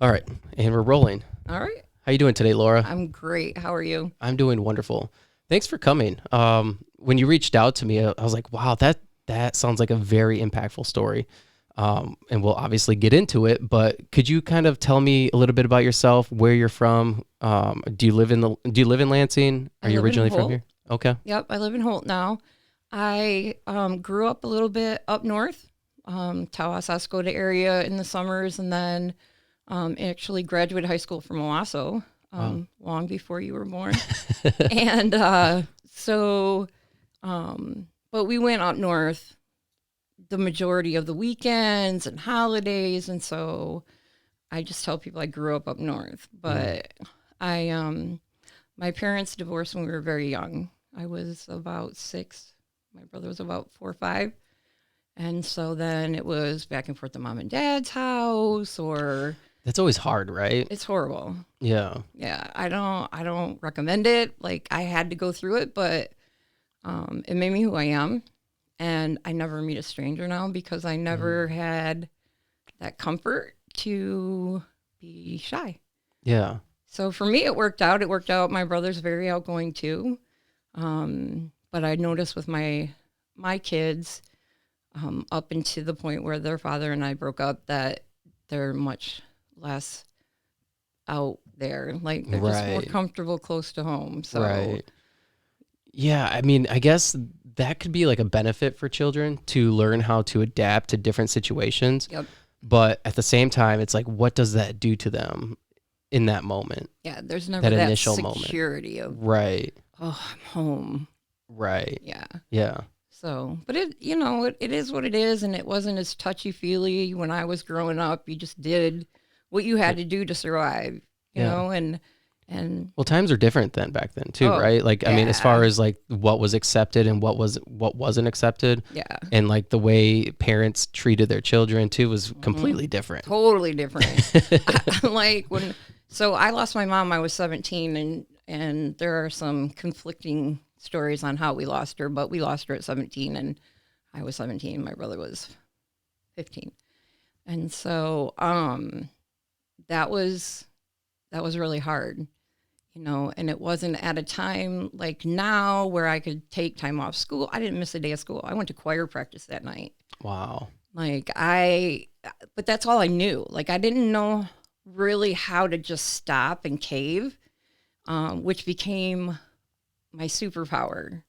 All right, and we're rolling. All right. How you doing today, Laura? I'm great. How are you? I'm doing wonderful. Thanks for coming. When you reached out to me, I was like, wow, that sounds like a very impactful story. And we'll obviously get into it, but could you kind of tell me a little bit about yourself, where you're from? Do you live in Lansing? Are I you live in originally from Holt. here? Okay. Yep, I live in Holt now. I grew up a little bit up north, Tawas-Escoda area in the summers, and then actually graduated high school from Owasso Wow. long before you were born. And so, but we went up north the majority of the weekends and holidays, and so I just tell people I grew up north, Mm. but I my parents divorced when we were very young. I was about 6. My brother was about 4 or 5. And so then it was back and forth to mom and dad's house, or That's always hard, right? it's horrible. Yeah. Yeah, I don't recommend it. Like I had to go through it, but it made me who I am. And I never meet a stranger now because I Mm. never had that comfort to be shy. Yeah. So for me, it worked out. It worked out. My brother's very outgoing too. But I noticed with my kids, up into the point where their father and I broke up, that they're much less out there. Like they're just more Right. comfortable close to home. So, Right. Yeah, I mean, I guess that could be like a benefit for children to learn how to adapt to different situations. yep, But at the same time, it's like, what does that do to them in that moment, yeah. There's that never that initial moment? security of, Right, oh, I'm home. right. Yeah. Yeah, So, but it is what it is, and it wasn't as touchy feely when I was growing up. You just did what you had to do to survive, yeah. and Well, times are different then back then too, oh right? Like, I mean, as far yeah, as like what was accepted and what wasn't accepted, yeah, and like the way parents treated their children too was hmm completely different. totally different. Like so I lost my mom. I was 17, and there are some conflicting stories on how we lost her, but we lost her at 17, and I was 17. My brother was 15, and so that was that was really hard, and it wasn't at a time like now where I could take time off school. I didn't miss a day of school. I went to choir practice that night. Wow. Like but that's all I knew. Like I didn't know really how to just stop and cave, which became my superpower.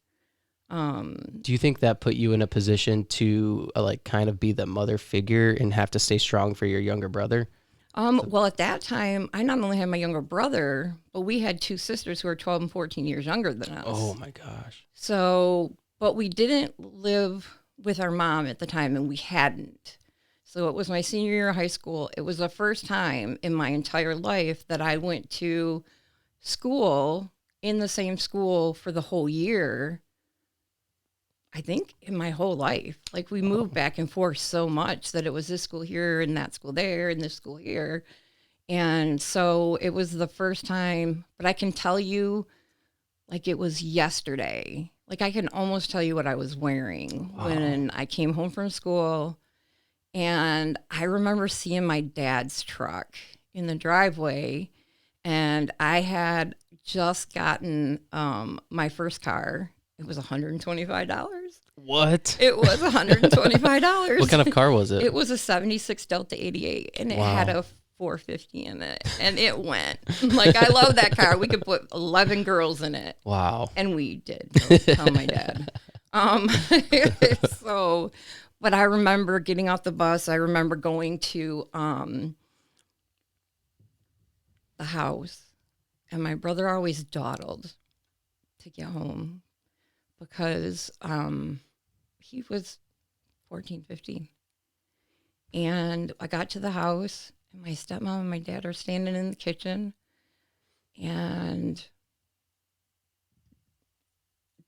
Um, Do you think that put you in a position to like kind of be the mother figure and have to stay strong for your younger brother? So, well, at that time, I not only had my younger brother, but we had 2 sisters who are 12 and 14 years younger than oh us. my gosh. So, but we didn't live with our mom at the time, and we hadn't. So it was my senior year of high school. It was the first time in my entire life that I went to school in the same school for the whole year. I think in my whole life, like we moved Wow. back and forth so much that it was this school here and that school there and this school here. And so it was the first time, but I can tell you like it was yesterday. Like I can almost tell you what I was wearing Wow. when I came home from school. And I remember seeing my dad's truck in the driveway. And I had just gotten my first car. It was $125. What? It was What $125. kind of car was it? It was a 76 Delta 88, and it had Wow. a 450 in it, and it went. Like, I love that car. We could put 11 girls in it, Wow. and we did. Don't tell my dad. Um, so, but I remember getting off the bus. I remember going to the house, and my brother always dawdled to get home because he was 14, 15. And I got to the house, and my stepmom and my dad are standing in the kitchen, and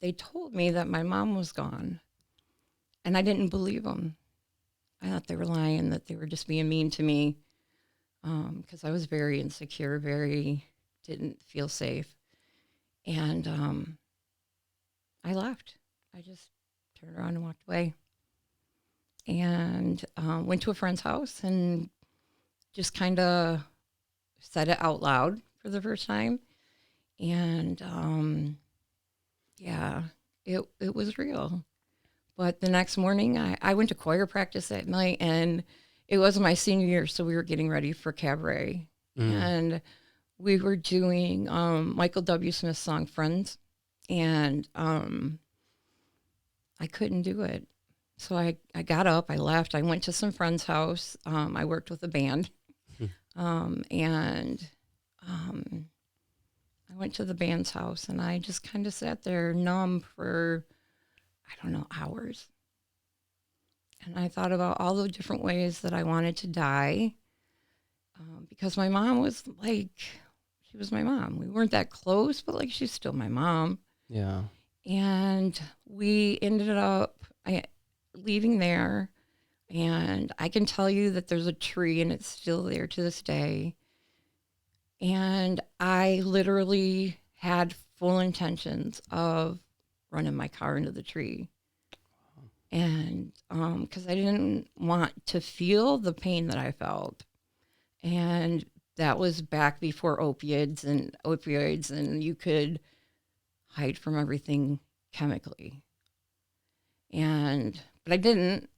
they told me that my mom was gone. And I didn't believe them. I thought they were lying, that they were just being mean to me, because I was very insecure, very didn't feel safe. And I left. I just turned around and walked away, and went to a friend's house and just kind of said it out loud for the first time. And yeah, it was real. But the next morning, I went to choir practice that night, and it was my senior year, so we were getting ready for cabaret. Mm. And we were doing Michael W. Smith's song Friends, and I couldn't do it. So I got up, I left, I went to some friend's house. I worked with a band, and I went to the band's house, and I just kind of sat there numb for, I don't know, hours. And I thought about all the different ways that I wanted to die, because my mom was like, she was my mom. We weren't that close, but like she's still my mom. Yeah. And we ended up leaving there. And I can tell you that there's a tree and it's still there to this day. And I literally had full intentions of running my car into the tree. And because I didn't want to feel the pain that I felt. And that was back before opioids, and you could hide from everything chemically. But I didn't,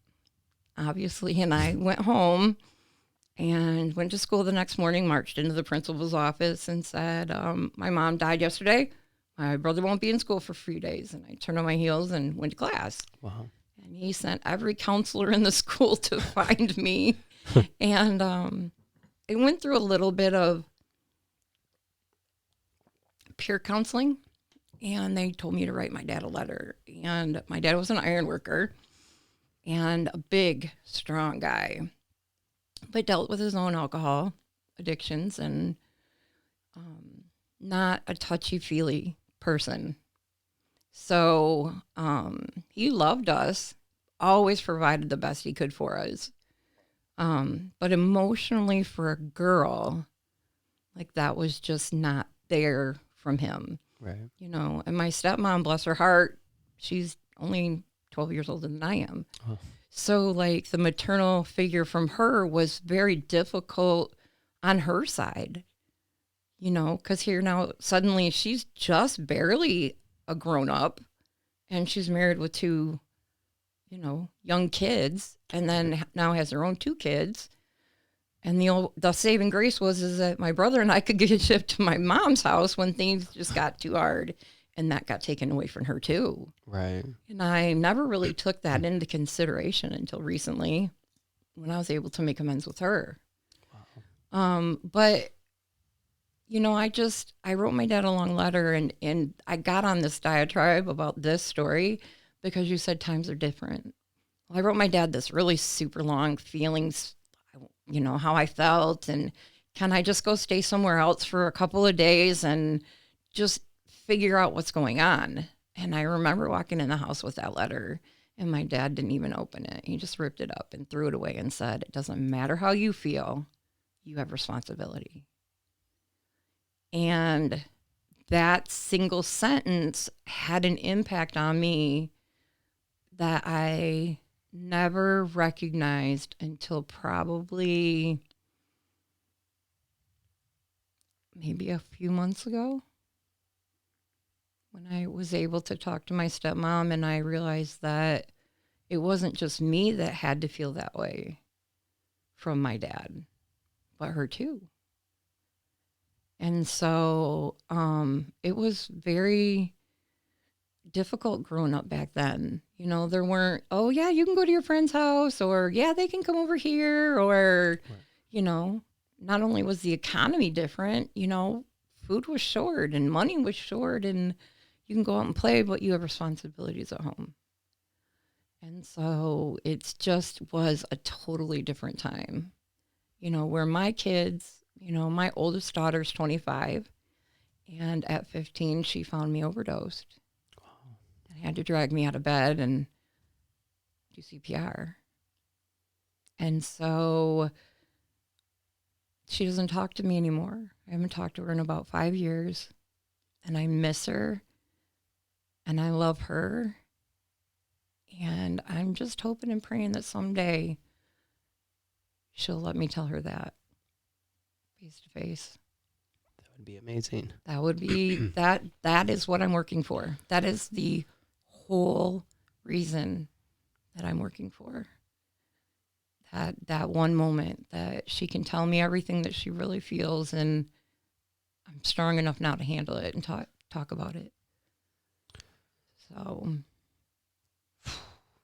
obviously. And I went home and went to school the next morning, marched into the principal's office and said, my mom died yesterday. My brother won't be in school for 3 days. And I turned on my heels and went to class. Wow. And he sent every counselor in the school to find me. And it went through a little bit of peer counseling. And they told me to write my dad a letter. And my dad was an iron worker and a big, strong guy, but dealt with his own alcohol addictions and not a touchy-feely person. So he loved us, always provided the best he could for us. But emotionally, for a girl, like that was just not there from him. Right. You know, and my stepmom, bless her heart, she's only 12 years older than I am. Oh. So, like, the maternal figure from her was very difficult on her side, you know, because here now, suddenly she's just barely a grown up and she's married with two, you know, young kids, and then now has her own two kids. And the saving grace is that my brother and I could get shipped to my mom's house when things just got too hard, and that got taken away from her too. Right. And I never really took that into consideration until recently, when I was able to make amends with her. Wow. But you know, I wrote my dad a long letter, and I got on this diatribe about this story because you said times are different. Well, I wrote my dad this really super long feelings, you know, how I felt, and can I just go stay somewhere else for a couple of days and just figure out what's going on. And I remember walking in the house with that letter, and my dad didn't even open it. He just ripped it up and threw it away and said, "It doesn't matter how you feel, you have responsibility." And that single sentence had an impact on me that I never recognized until probably maybe a few months ago, when I was able to talk to my stepmom, and I realized that it wasn't just me that had to feel that way from my dad, but her too. And so it was very difficult growing up back then. You know, there weren't, oh yeah, you can go to your friend's house, or yeah, they can come over here, or, right. You know, not only was the economy different, you know, food was short and money was short, and you can go out and play, but you have responsibilities at home. And so it just was a totally different time, you know, where my kids, you know, my oldest daughter's 25, and at 15, she found me overdosed. Wow. And had to drag me out of bed and do CPR. And so she doesn't talk to me anymore. I haven't talked to her in about 5 years, and I miss her, and I love her. And I'm just hoping and praying that someday she'll let me tell her that. face to face. That would be amazing. That would be that is what I'm working for. That is the whole reason that I'm working for. That one moment that she can tell me everything that she really feels, and I'm strong enough now to handle it and talk about it. So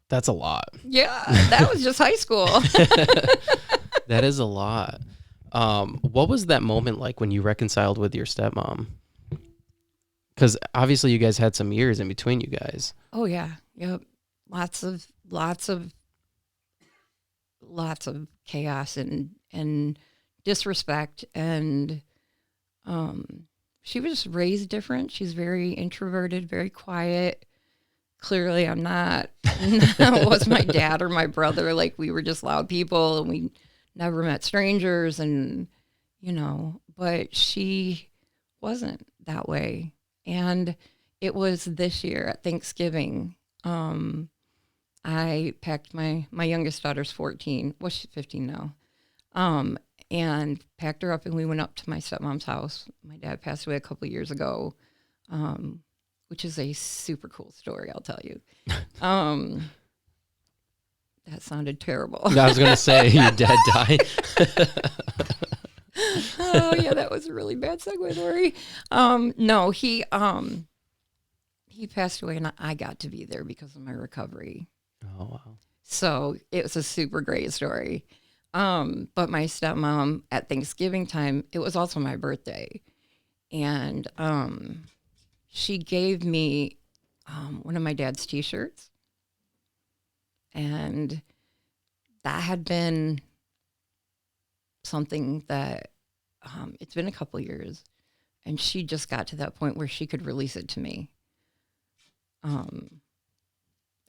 That's a lot. yeah, that was just high school. That is a lot. What was that moment like when you reconciled with your stepmom? Because obviously you guys had some years in between you guys. Oh yeah, yep. Lots of chaos and disrespect, and she was just raised different. She's very introverted, very quiet. Clearly, I'm not. Was my dad or my brother. Like, we were just loud people, and we never met strangers, and but she wasn't that way. And it was this year at Thanksgiving. I packed my youngest daughter's 14. Well, she's 15 now. And packed her up, and we went up to my stepmom's house. My dad passed away a couple of years ago, which is a super cool story, I'll tell you. That sounded terrible. I was going to say, your dad died. Oh, yeah, that was a really bad segue, Lori. No, he passed away, and I got to be there because of my recovery. Oh, wow. So it was a super great story. But my stepmom, at Thanksgiving time, it was also my birthday. And she gave me one of my dad's T-shirts. And that had been something that it's been a couple years. And she just got to that point where she could release it to me.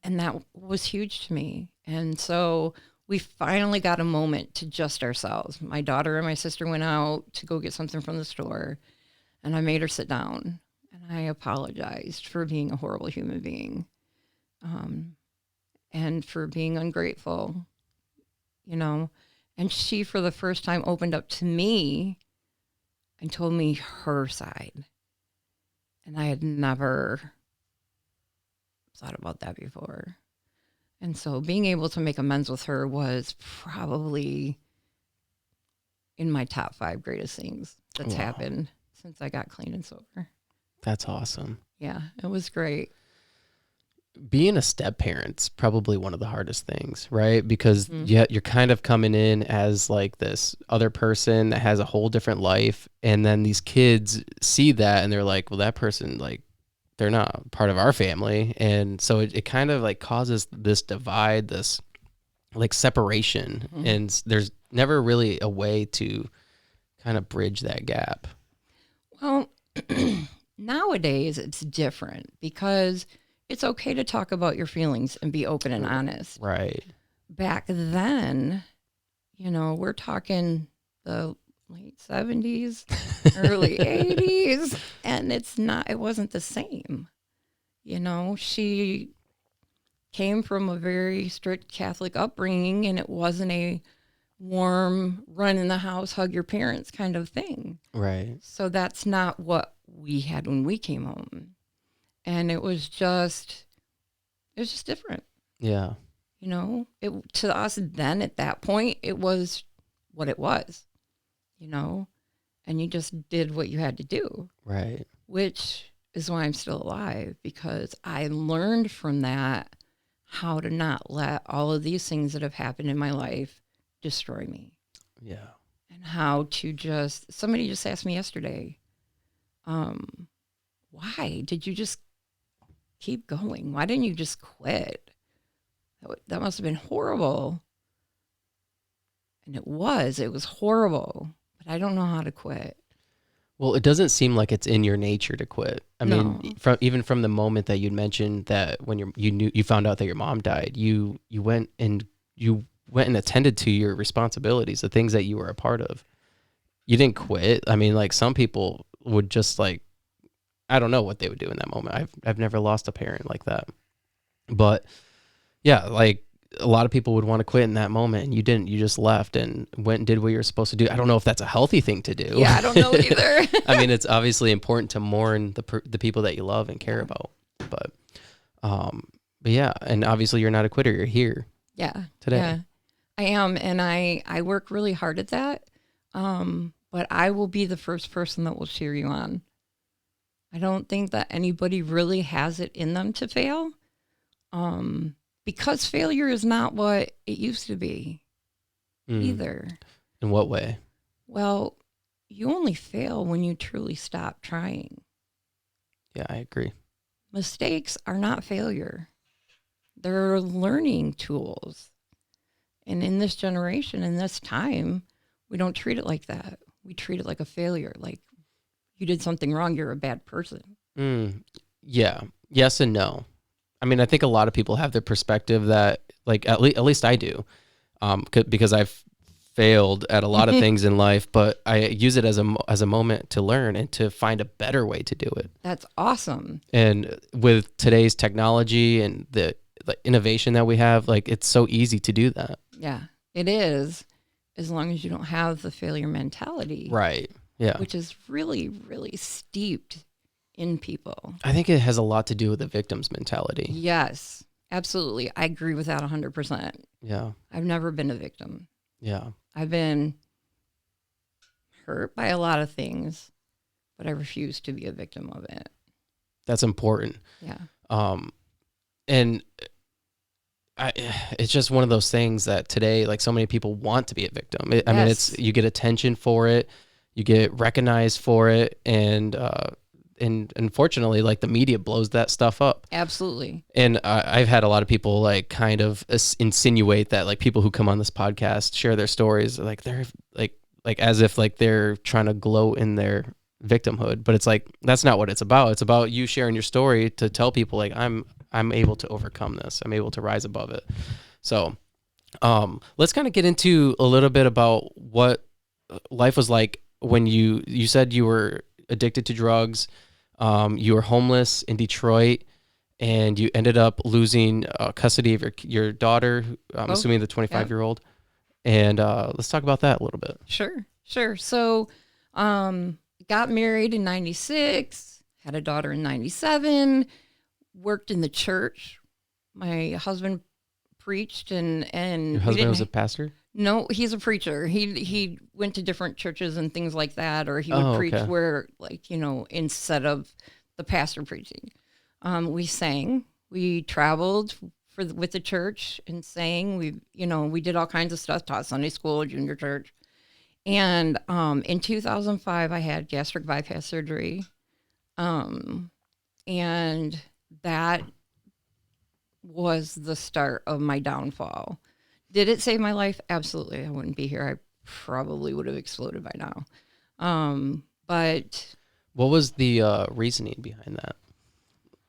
And that was huge to me. And so we finally got a moment to just ourselves. My daughter and my sister went out to go get something from the store, and I made her sit down, and I apologized for being a horrible human being, and for being ungrateful, And she, for the first time, opened up to me and told me her side. And I had never thought about that before. And so being able to make amends with her was probably in my top 5 greatest things that's happened since I got clean and sober. That's awesome. Yeah, it was great. Being a step parent's probably one of the hardest things, right? Because you're kind of coming in as like this other person that has a whole different life. And then these kids see that and they're like, well, that person, like, they're not part of our family. And so it kind of like causes this divide, this like separation. And there's never really a way to kind of bridge that gap. Well, nowadays it's different because it's okay to talk about your feelings and be open and honest. Right. Back then, we're talking the late 70s, early 80s, and it wasn't the same. She came from a very strict Catholic upbringing, and it wasn't a warm, run in the house, hug your parents kind of thing. Right. So that's not what we had when we came home. And it was just different. Yeah. To us then at that point, it was what it was. And you just did what you had to do. Right. Which is why I'm still alive, because I learned from that how to not let all of these things that have happened in my life destroy me. Yeah. And how to somebody just asked me yesterday, why did you just keep going? Why didn't you just quit? That must have been horrible. And it was horrible. I don't know how to quit. Well, it doesn't seem like it's in your nature to quit. I mean, from the moment that you'd mentioned that when you found out that your mom died, you went and attended to your responsibilities, the things that you were a part of. You didn't quit. I mean, like some people would just like, I don't know what they would do in that moment. I've never lost a parent like that. But yeah, like a lot of people would want to quit in that moment, and you didn't. You just left and went and did what you were supposed to do. I don't know if that's a healthy thing to do. Yeah, I don't know either. I mean, it's obviously important to mourn the people that you love and care about, but yeah, and obviously you're not a quitter. You're here. Yeah. Today. Yeah, I am. And I work really hard at that. But I will be the first person that will cheer you on. I don't think that anybody really has it in them to fail. Because failure is not what it used to be either. In what way? Well, you only fail when you truly stop trying. Yeah, I agree. Mistakes are not failure. They're learning tools. And in this generation, in this time, we don't treat it like that. We treat it like a failure. Like, you did something wrong, you're a bad person. Yeah. Yes and no. I mean, I think a lot of people have the perspective that, like, at least I do, because I've failed at a lot of things in life, but I use it as a moment to learn and to find a better way to do it. That's awesome. And with today's technology and the innovation that we have, like, it's so easy to do that. Yeah, it is, as long as you don't have the failure mentality. Right. Yeah. Which is really, really steeped in people. I think it has a lot to do with the victim's mentality. Yes, absolutely. I agree with that 100%. Yeah. I've never been a victim. Yeah. I've been hurt by a lot of things, but I refuse to be a victim of it. That's important. Yeah. And it's just one of those things that today, like, so many people want to be a victim. I mean, you get attention for it, you get recognized for it, and unfortunately, like, the media blows that stuff up. Absolutely. And I've had a lot of people, like, kind of insinuate that, like, people who come on this podcast share their stories, like, they're like as if, like, they're trying to gloat in their victimhood, but it's like, that's not what it's about. It's about you sharing your story to tell people, like, I'm able to overcome this. I'm able to rise above it. So let's kind of get into a little bit about what life was like when you said you were addicted to drugs. You were homeless in Detroit, and you ended up losing custody of your daughter, I'm assuming the 25-year-old. And let's talk about that a little bit. Sure. So got married in 96, had a daughter in 97, worked in the church. My husband preached and Your husband was a pastor? No, he's a preacher. He went to different churches and things like that, or he would preach where, like, instead of the pastor preaching. We sang, we traveled with the church and sang. We did all kinds of stuff, taught Sunday school, junior church. And in 2005, I had gastric bypass surgery. And that was the start of my downfall. Did it save my life? Absolutely. I wouldn't be here. I probably would have exploded by now. But what was the reasoning behind that?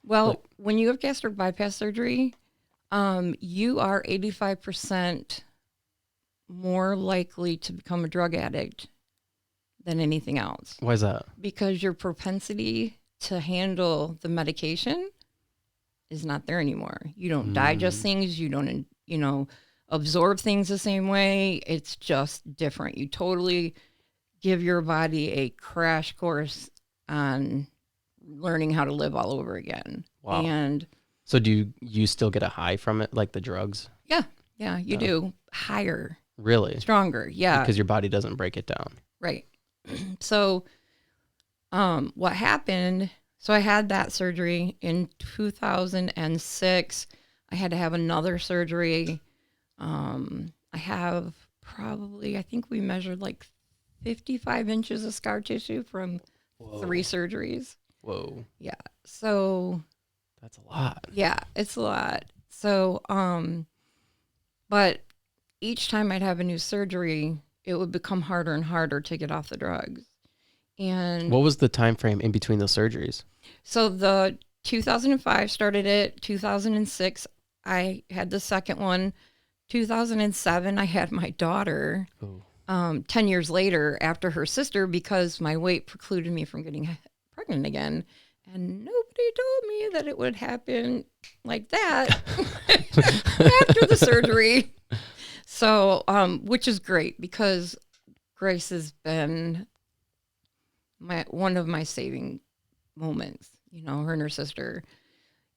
Well, when you have gastric bypass surgery, you are 85% more likely to become a drug addict than anything else. Why is that? Because your propensity to handle the medication is not there anymore. You don't digest things. You don't, absorb things the same way. It's just different. You totally give your body a crash course on learning how to live all over again. Wow. And so do you still get a high from it, like the drugs? Yeah, you do. Higher. Really? Stronger, yeah. Because your body doesn't break it down. Right. So what happened, so I had that surgery in 2006. I had to have another surgery. I have I think we measured like 55 inches of scar tissue from 3 surgeries. Whoa. Yeah. So that's a lot. Yeah, it's a lot. So, but each time I'd have a new surgery, it would become harder and harder to get off the drugs. And what was the time frame in between those surgeries? So the 2005 started it. 2006, I had the second one. 2007, I had my daughter. 10 years later, after her sister, because my weight precluded me from getting pregnant again. And nobody told me that it would happen like that after the surgery. So, which is great because Grace has been one of my saving moments, you know, her and her sister.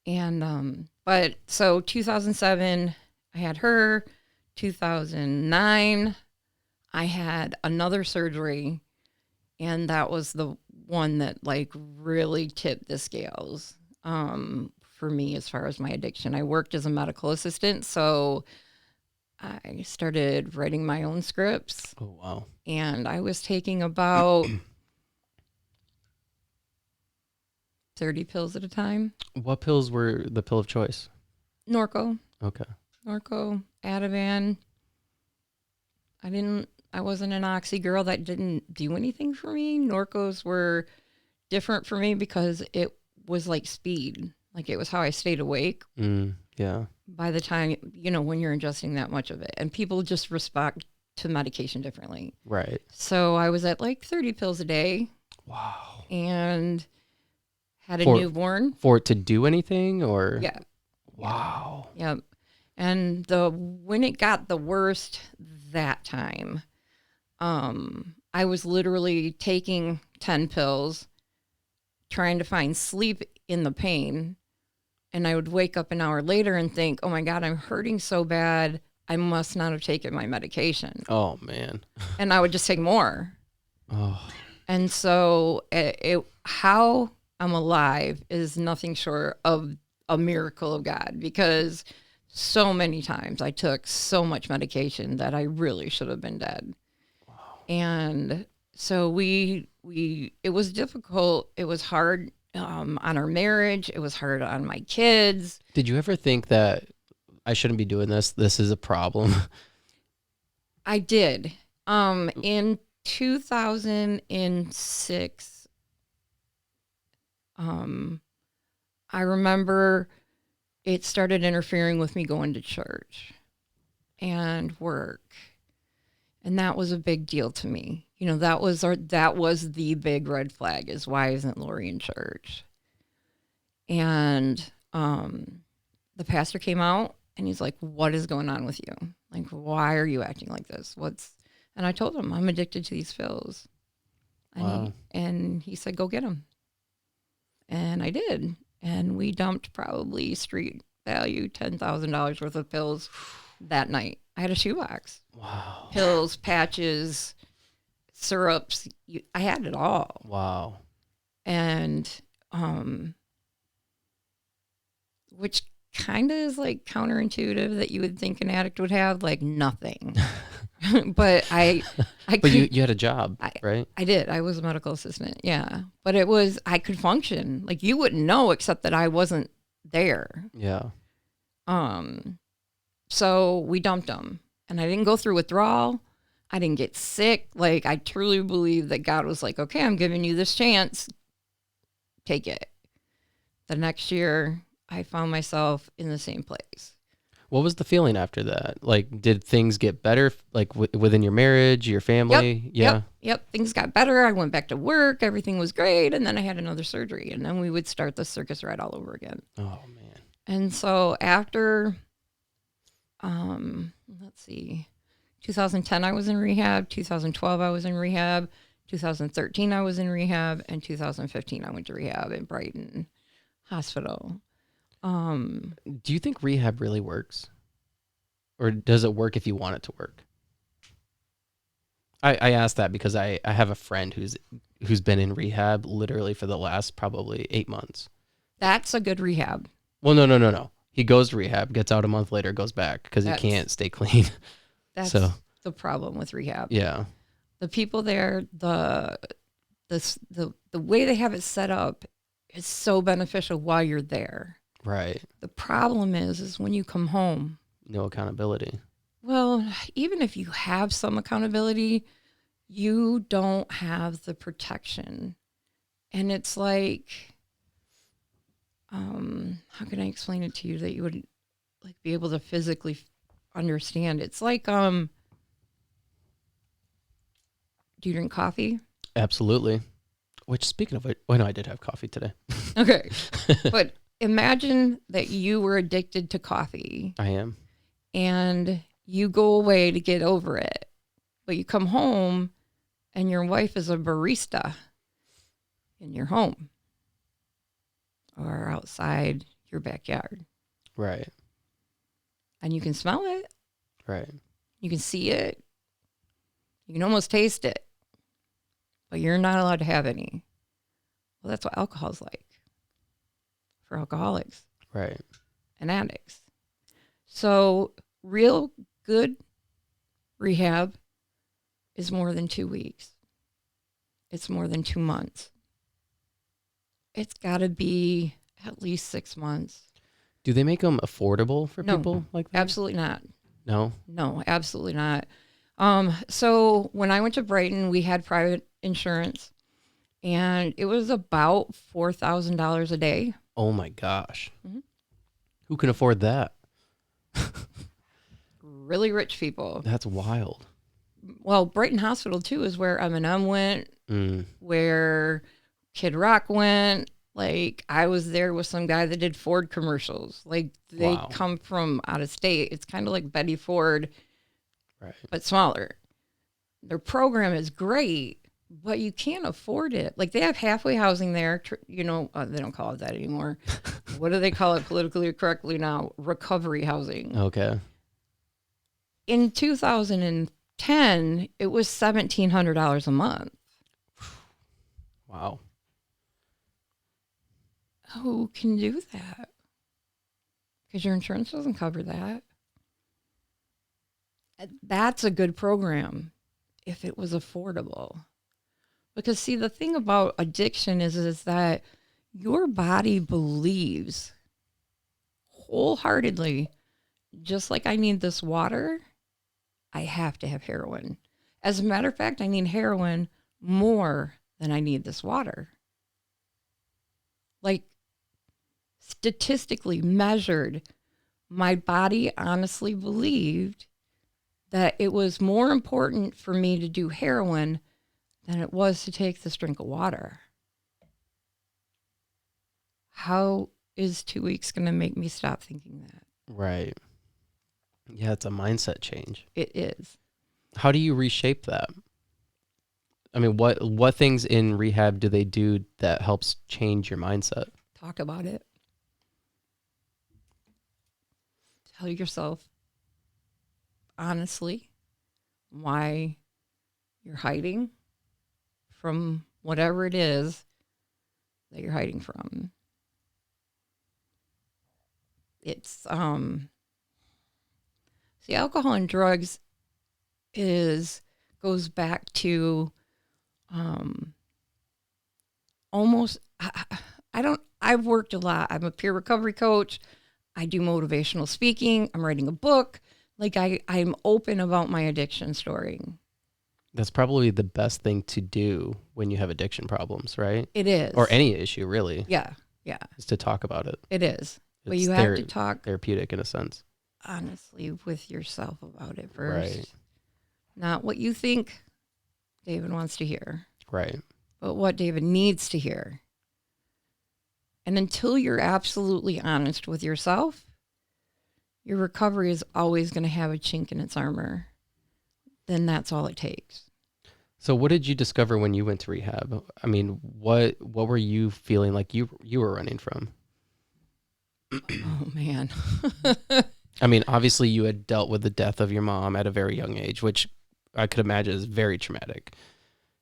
And, but so 2007, I had her. 2009, I had another surgery, and that was the one that like really tipped the scales for me as far as my addiction. I worked as a medical assistant, so I started writing my own scripts. Oh, wow. And I was taking about 30 pills at a time. What pills were the pill of choice? Norco, Okay. Ativan. I wasn't an oxy girl. That didn't do anything for me. Norcos were different for me because it was like speed. Like it was how I stayed awake. Yeah. By the time, you know, when you're ingesting that much of it. And people just respond to medication differently. Right. So I was at like 30 pills a day. Wow. And had a newborn. For it to do anything or? Yeah. Wow. Yep. And when it got the worst that time, I was literally taking 10 pills, trying to find sleep in the pain. And I would wake up an hour later and think, oh my God, I'm hurting so bad. I must not have taken my medication. Oh, man. And I would just take more. Oh. And so how I'm alive is nothing short of a miracle of God, because so many times I took so much medication that I really should have been dead. Wow. And so it was difficult. It was hard on our marriage. It was hard on my kids. Did you ever think that I shouldn't be doing this? This is a problem. I did. In 2006, I remember it started interfering with me going to church and work. And that was a big deal to me. You know, that was the big red flag, is why isn't Lori in church? And the pastor came out and he's like, what is going on with you? Like, why are you acting like this? And I told him, I'm addicted to these pills. And he said, go get them. And I did. And we dumped probably street value $10,000 worth of pills that night. I had a shoebox. Wow. Pills, patches, syrups. I had it all. Wow. And which kind of is like counterintuitive that you would think an addict would have, like nothing. But but you had a job, right? I did. I was a medical assistant. Yeah. But I could function. Like you wouldn't know except that I wasn't there. Yeah. So we dumped them, and I didn't go through withdrawal. I didn't get sick. Like I truly believe that God was like, okay, I'm giving you this chance. Take it. The next year I found myself in the same place. What was the feeling after that? Like, did things get better, like within your marriage, your family? Yep. Things got better. I went back to work. Everything was great. And then I had another surgery. And then we would start the circus ride all over again. Oh, man. And so after, let's see, 2010, I was in rehab. 2012, I was in rehab. 2013, I was in rehab. And 2015, I went to rehab in Brighton Hospital. Do you think rehab really works? Or does it work if you want it to work? I asked that because I have a friend who's been in rehab literally for the last probably 8 months. That's a good rehab. Well, no. He goes to rehab, gets out a month later, goes back because he can't stay clean. That's the problem with rehab. Yeah. The people there, the way they have it set up is so beneficial while you're there. Right. The problem is when you come home. No accountability. Well, even if you have some accountability, you don't have the protection. And it's like, how can I explain it to you that you would like be able to physically understand? It's like, do you drink coffee? Absolutely. Which, speaking of it, no, I did have coffee today. Okay. But imagine that you were addicted to coffee I am. and you go away to get over it, but you come home and your wife is a barista in your home or outside your backyard. Right. And you can smell it, Right. you can see it, you can almost taste it, but you're not allowed to have any. Well, that's what alcohol's like for alcoholics Right. and addicts. So, real good rehab is more than 2 weeks. It's more than 2 months. It's got to be at least 6 months. Do they make them affordable for No, people like that? absolutely not. No. No, absolutely not. So when I went to Brighton, we had private insurance, and it was about $4,000 a day. Oh my gosh. Mhm. Who can afford that? Really rich people. That's wild. Well, Brighton Hospital too is where Eminem went, Mm. where Kid Rock went. Like, I was there with some guy that did Ford commercials. Like, they Wow. come from out of state. It's kind of like Betty Ford, Right. but smaller. Their program is great, but you can't afford it. Like, they have halfway housing there. They don't call it that anymore. What do they call it politically correctly now? Recovery housing. Okay. In 2010, it was $1,700 a month. Wow. Who can do that? Because your insurance doesn't cover that. That's a good program if it was affordable. Because see, the thing about addiction is that your body believes wholeheartedly, just like I need this water, I have to have heroin. As a matter of fact, I need heroin more than I need this water. Like, statistically measured, my body honestly believed that it was more important for me to do heroin than it was to take this drink of water. How is 2 weeks going to make me stop thinking that? Right. Yeah, it's a mindset change. It is. How do you reshape that? I mean, what things in rehab do they do that helps change your mindset? Talk about it. Tell yourself honestly why you're hiding from whatever it is that you're hiding from. It's see, alcohol and drugs goes back to almost I've worked a lot. I'm a peer recovery coach. I do motivational speaking. I'm writing a book. Like, I'm open about my addiction story. That's probably the best thing to do when you have addiction problems, right? It is. Or any issue, really, Yeah. is to talk about it. It is. But It's you have to talk therapeutic in a sense. honestly with yourself about it first. Right. Not what you think David wants to hear, Right. but what David needs to hear. And until you're absolutely honest with yourself, your recovery is always going to have a chink in its armor. Then that's all it takes. So what did you discover when you went to rehab? I mean, what were you feeling like you were running from? Oh, man. I mean, obviously you had dealt with the death of your mom at a very young age, which I could imagine is very traumatic,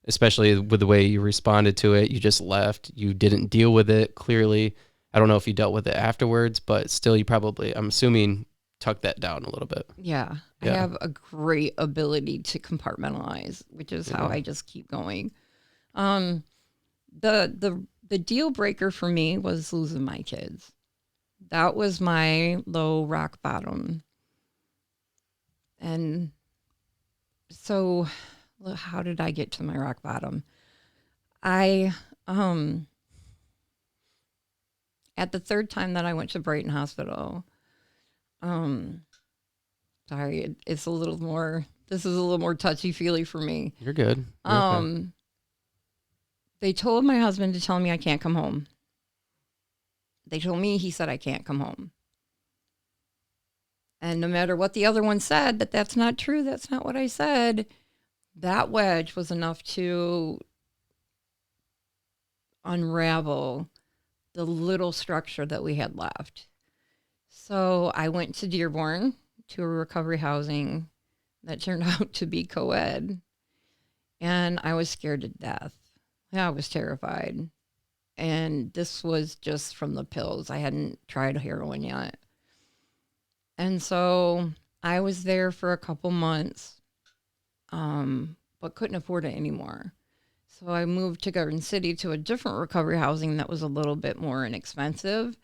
especially with the way you responded to it. You just left. You didn't deal with it, clearly. I don't know if you dealt with it afterwards, but still you probably, I'm assuming, tucked that down a little bit. Yeah. I Yeah. have a great ability to compartmentalize, which is how Yeah. I just keep going. The deal breaker for me was losing my kids. That was my low rock bottom. And so how did I get to my rock bottom? I at the third time that I went to Brighton Hospital, sorry, it's a little more, this is a little more touchy-feely for me. You're good. You're okay. They told my husband to tell me I can't come home. They told me, he said, I can't come home. And no matter what the other one said, that that's not true, that's not what I said, that wedge was enough to unravel the little structure that we had left. So I went to Dearborn to a recovery housing that turned out to be co-ed. And I was scared to death. I was terrified. And this was just from the pills. I hadn't tried heroin yet. And so I was there for a couple months, but couldn't afford it anymore. So I moved to Garden City to a different recovery housing that was a little bit more inexpensive.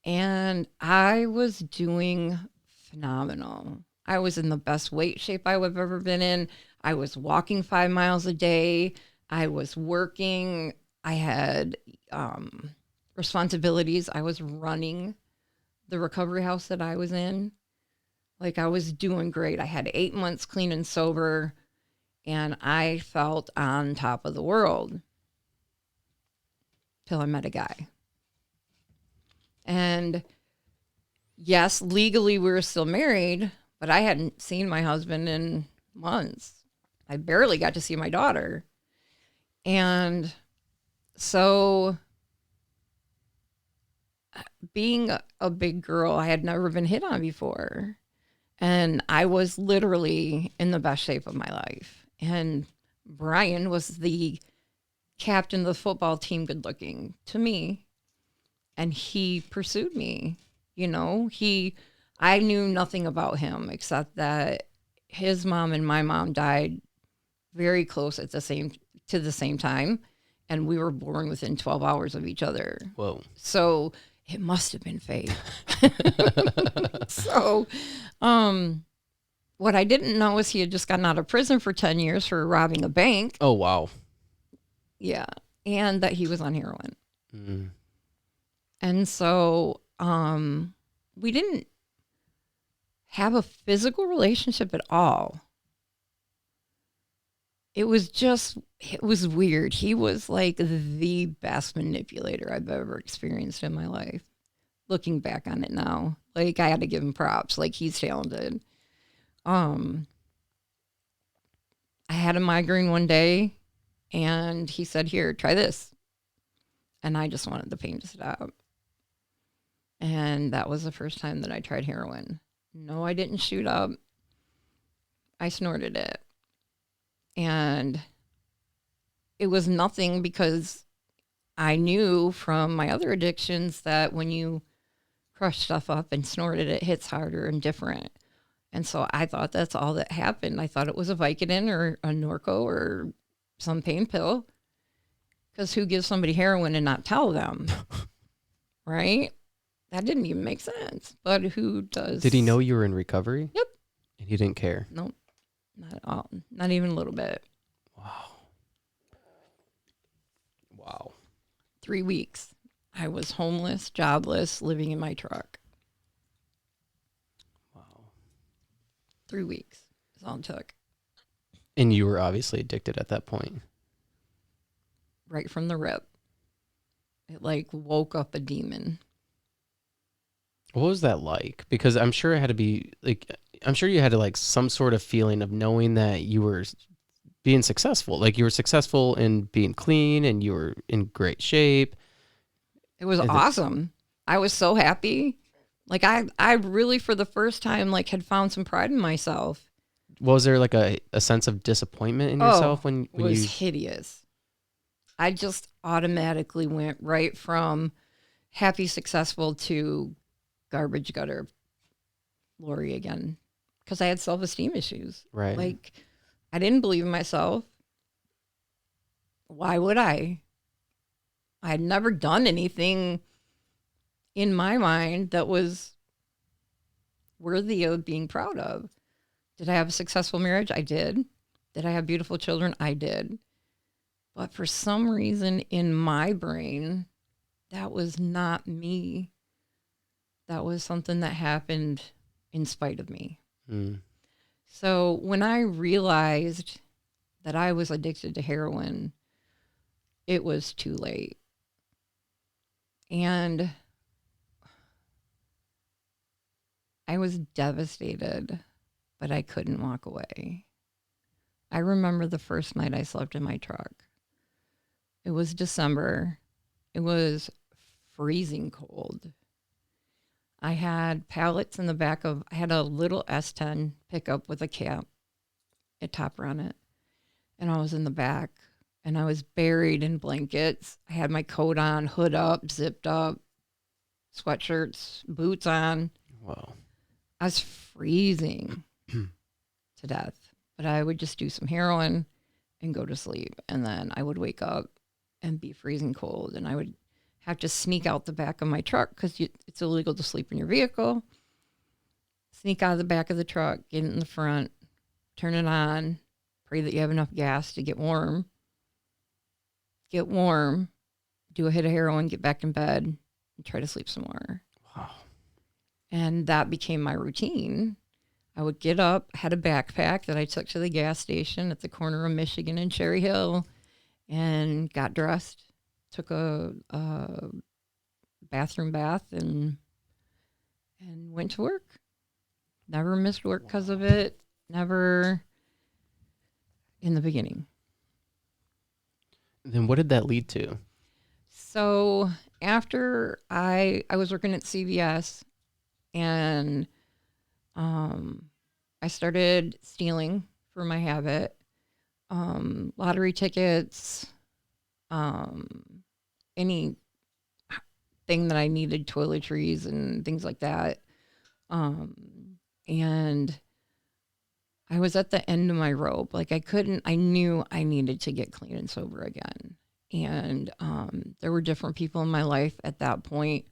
And I was doing phenomenal. I was in the best weight shape I've ever been in. I was walking 5 miles a day. I was working. I had responsibilities. I was running the recovery house that I was in. Like, I was doing great. I had 8 months clean and sober, and I felt on top of the world till I met a guy. And yes, legally we were still married, but I hadn't seen my husband in months. I barely got to see my daughter. And so, being a big girl, I had never been hit on before. And I was literally in the best shape of my life. And Brian was the captain of the football team, good looking to me. And he pursued me. You know, I knew nothing about him except that his mom and my mom died very close to the same time. And we were born within 12 hours of each other. Whoa. So it must have been fate. So, what I didn't know is he had just gotten out of prison for 10 years for robbing a bank. Oh, wow. Yeah. And that he was on heroin. Mm. And so, we didn't have a physical relationship at all. It was weird. He was like the best manipulator I've ever experienced in my life. Looking back on it now, like, I had to give him props. Like, he's talented. I had a migraine one day, and he said, "Here, try this." And I just wanted the pain to stop. And that was the first time that I tried heroin. No, I didn't shoot up. I snorted it. And it was nothing, because I knew from my other addictions that when you crush stuff up and snort it, it hits harder and different. And so I thought that's all that happened. I thought it was a Vicodin or a Norco or some pain pill. Because who gives somebody heroin and not tell them? Right? That didn't even make sense. But who does? Did he know you were in recovery? Yep. And he didn't care? Nope. Not at all. Not even a little bit. Wow. Wow. 3 weeks. I was homeless, jobless, living in my truck. Wow. 3 weeks is all it took. And you were obviously addicted at that point. Right from the rip. It like woke up a demon. What was that like? Because I'm sure it had to be like, I'm sure you had to like some sort of feeling of knowing that you were being successful. Like, you were successful in being clean and you were in great shape. It was awesome. I was so happy. Like, I really, for the first time, like, had found some pride in myself. Was there like a sense of disappointment in yourself when it was you... hideous. I just automatically went right from happy, successful to garbage gutter Lori again, because I had self-esteem issues. Right. Like, I didn't believe in myself. Why would I? I had never done anything in my mind that was worthy of being proud of. Did I have a successful marriage? I did. Did I have beautiful children? I did. But for some reason in my brain, that was not me. That was something that happened in spite of me. Mm. So when I realized that I was addicted to heroin, it was too late. And I was devastated, but I couldn't walk away. I remember the first night I slept in my truck. It was December. It was freezing cold. I had pallets in the back of, I had a little S10 pickup with a cap, a topper on it. And I was in the back and I was buried in blankets. I had my coat on, hood up, zipped up, sweatshirts, boots on. Wow. I was freezing to death, but I would just do some heroin and go to sleep. And then I would wake up and be freezing cold. And I would have to sneak out the back of my truck because it's illegal to sleep in your vehicle. Sneak out of the back of the truck, get in the front, turn it on, pray that you have enough gas to get warm, do a hit of heroin, get back in bed, and try to sleep some more. Wow. And that became my routine. I would get up, had a backpack that I took to the gas station at the corner of Michigan and Cherry Hill, and got dressed, took a bathroom bath, and went to work. Never missed work because of it. Never in the beginning. Then what did that lead to? So after I was working at CVS, and I started stealing for my habit, lottery tickets, any thing that I needed, toiletries and things like that. And I was at the end of my rope. Like I knew I needed to get clean and sober again. And there were different people in my life at that point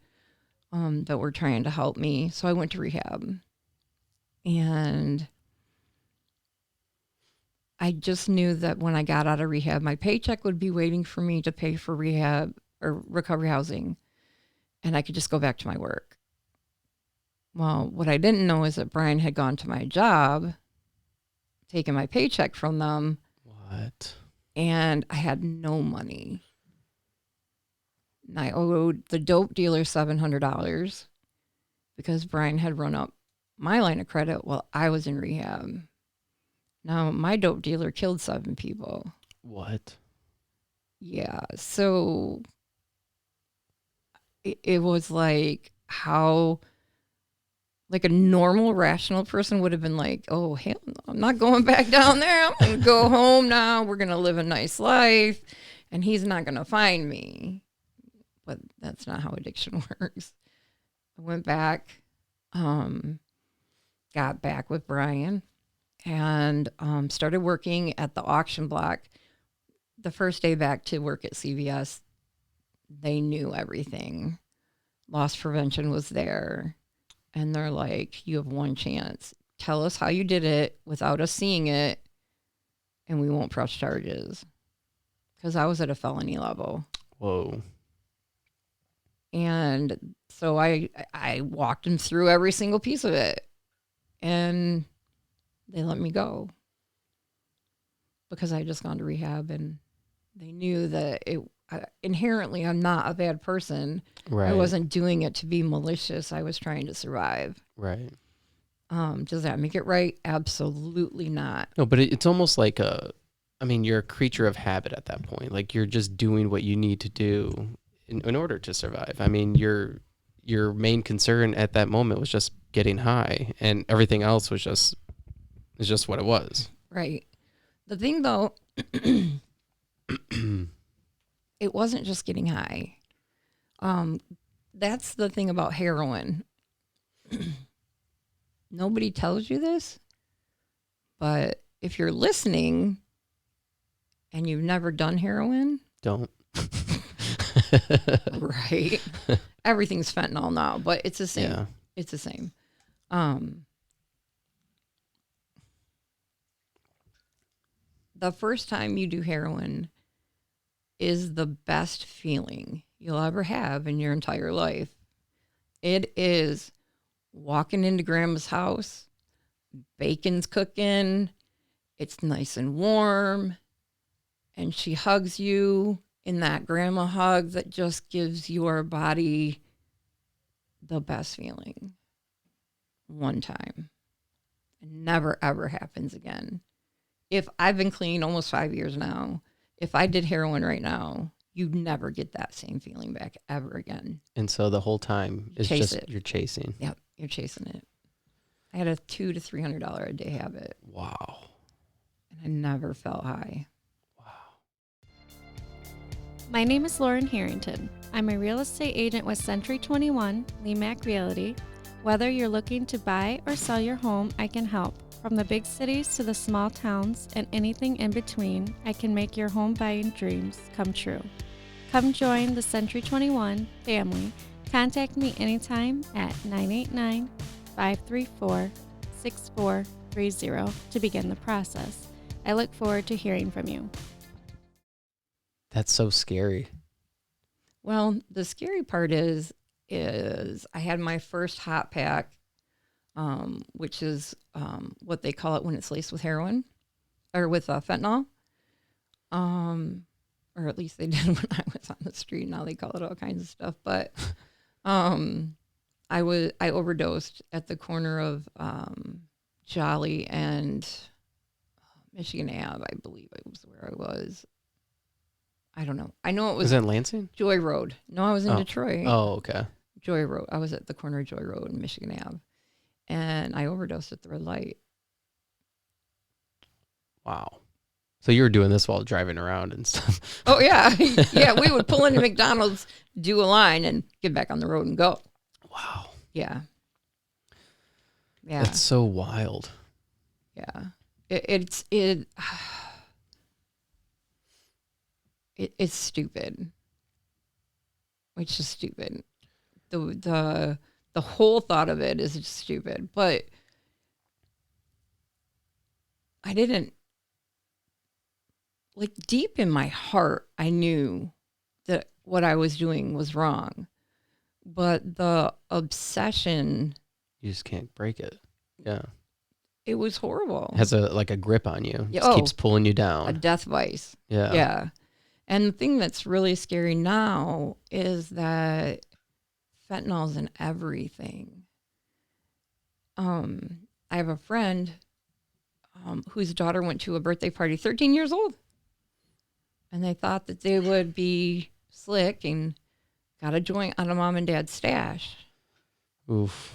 that were trying to help me. So I went to rehab. And I just knew that when I got out of rehab, my paycheck would be waiting for me to pay for rehab or recovery housing. And I could just go back to my work. Well, what I didn't know is that Brian had gone to my job, taken my paycheck from them. What? And I had no money. And I owed the dope dealer $700 because Brian had run up my line of credit while I was in rehab. Now, my dope dealer killed 7 people. What? Yeah. So it was like how, like a normal, rational person would have been like, oh, hell no, I'm not going back down there. I'm going to go home now. We're going to live a nice life. And he's not going to find me. But that's not how addiction works. I went back, got back with Brian, and started working at the auction block. The first day back to work at CVS, they knew everything. Loss prevention was there. And they're like, you have one chance. Tell us how you did it without us seeing it, and we won't press charges. Because I was at a felony level. Whoa. And so I walked them through every single piece of it. And they let me go. Because I had just gone to rehab, and they knew that inherently I'm not a bad person. Right. I wasn't doing it to be malicious. I was trying to survive. Right. Does that make it right? Absolutely not. No, but it's almost like you're a creature of habit at that point. Like you're just doing what you need to do in order to survive. I mean, your main concern at that moment was just getting high, and everything else was just what it was. Right. The thing though, it wasn't just getting high. That's the thing about heroin. Nobody tells you this, but if you're listening and you've never done heroin, don't. Right. Everything's fentanyl now, but it's the same. Yeah. It's the same. The first time you do heroin is the best feeling you'll ever have in your entire life. It is walking into grandma's house, bacon's cooking, it's nice and warm, and she hugs you in that grandma hug that just gives your body the best feeling. one time. It never, ever happens again. If I've been clean almost 5 years now, if I did heroin right now, you'd never get that same feeling back ever again. And so the whole time is Chase just it. you're chasing. Yep, you're chasing it. I had a $200 to $300 a day habit. Wow. And I never felt high. My name is Lauren Harrington. I'm a real estate agent with Century 21, Lemac Realty. Whether you're looking to buy or sell your home, I can help. From the big cities to the small towns and anything in between, I can make your home buying dreams come true. Come join the Century 21 family. Contact me anytime at 989-534-6430 to begin the process. I look forward to hearing from you. That's so scary. Well, the scary part is I had my first hot pack, which is what they call it when it's laced with heroin or with fentanyl. Or at least they did when I was on the street. Now they call it all kinds of stuff. But I overdosed at the corner of Jolly and Michigan Ave, I believe it was where I was. I don't know. I know it was. Was it in Lansing? Joy Road. No, I was in Detroit. Oh, okay. Joy Road. I was at the corner of Joy Road and Michigan Ave. And I overdosed at the red light. Wow. So you were doing this while driving around and stuff. Oh, yeah. Yeah, we would pull into McDonald's, do a line, and get back on the road and go. Wow. Yeah. Yeah. That's so wild. Yeah. It's stupid. It's just stupid. The whole thought of it is just stupid. But I didn't, like, deep in my heart, I knew that what I was doing was wrong. But the obsession, You just can't break it. Yeah. it was horrible. It has a grip on you. Yeah, Just keeps pulling you down. A death vice. Yeah. Yeah. And the thing that's really scary now is that fentanyl's in everything. I have a friend whose daughter went to a birthday party, 13 years old. And they thought that they would be slick and got a joint on a mom and dad's stash. Oof.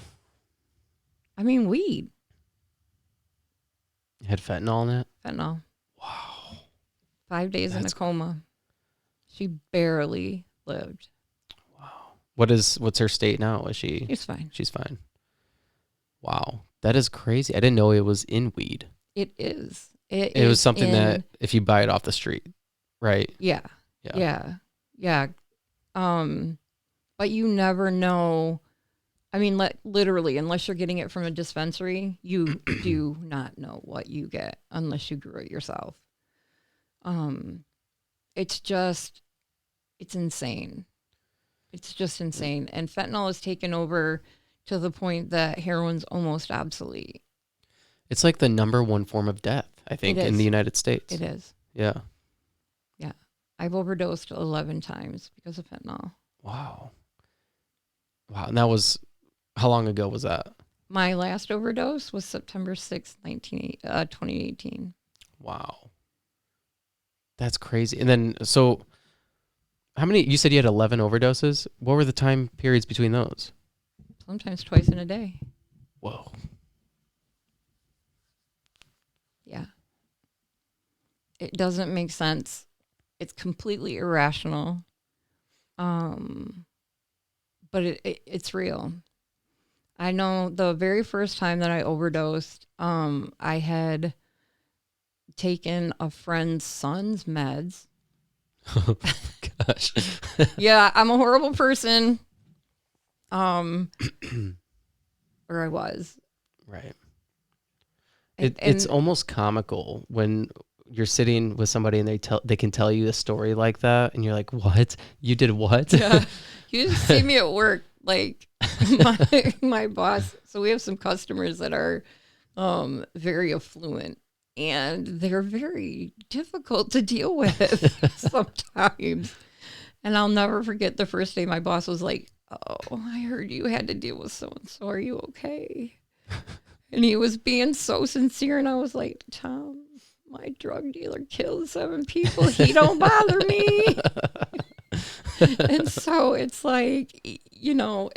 I mean, weed. You had fentanyl in it? Fentanyl. Wow. 5 days in a coma. She barely lived. Wow. What's her state now? Is she? She's fine. She's fine. Wow. That is crazy. I didn't know it was in weed. It is. It was something that if you buy it off the street, right? Yeah. Yeah. Yeah. But you never know. I mean, literally, unless you're getting it from a dispensary, you do not know what you get unless you grew it yourself. It's insane. It's just insane. And fentanyl has taken over to the point that heroin's almost obsolete. It's like the #1 form of death, I think, in the United States. It is. Yeah. Yeah. I've overdosed 11 times because of fentanyl. Wow. Wow. And that was, how long ago was that? My last overdose was September 6th, 2018. Wow. That's crazy. And then, so how many, you said you had 11 overdoses. What were the time periods between those? Sometimes twice in a day. Whoa. Yeah. It doesn't make sense. It's completely irrational. But it's real. I know the very first time that I overdosed, I had taken a friend's son's meds. Oh my gosh. Yeah, I'm a horrible person. Or I was. Right. It's almost comical when you're sitting with somebody and they can tell you a story like that and you're like, what? You did what? Yeah. You just see me at work, like my boss. So we have some customers that are very affluent and they're very difficult to deal with sometimes. And I'll never forget the first day my boss was like, "Oh, I heard you had to deal with so-and-so. Are you okay?" And he was being so sincere. And I was like, Tom, my drug dealer killed 7 people. He don't bother me. And so it's like, you know,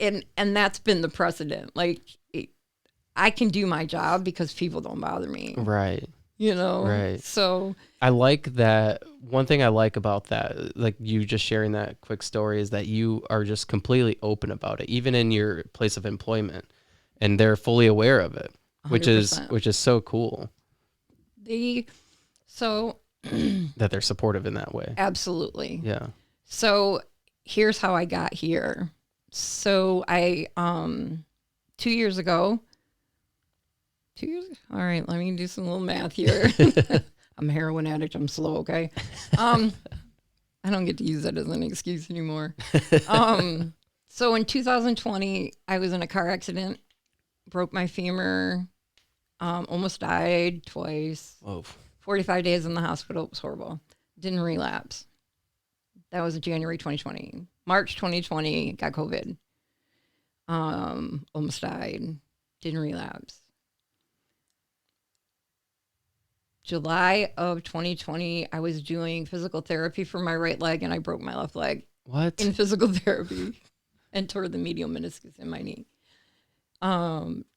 and that's been the precedent. Like, I can do my job because people don't bother me. Right. You know? Right. So I like that. One thing I like about that, like you just sharing that quick story, is that you are just completely open about it, even in your place of employment, and they're fully aware of it, which 100%. is so cool So that they're supportive in that way. absolutely. Yeah. So here's how I got here. So I 2 years ago. 2 years. All right, let me do some little math here. I'm a heroin addict. I'm slow. Okay. I don't get to use that as an excuse anymore. So in 2020, I was in a car accident, broke my femur, almost died twice. Whoa. 45 days in the hospital. It was horrible. Didn't relapse. That was January 2020. March 2020, got COVID. Almost died. Didn't relapse. July of 2020, I was doing physical therapy for my right leg, and I broke my left leg What? in physical therapy and tore the medial meniscus in my knee.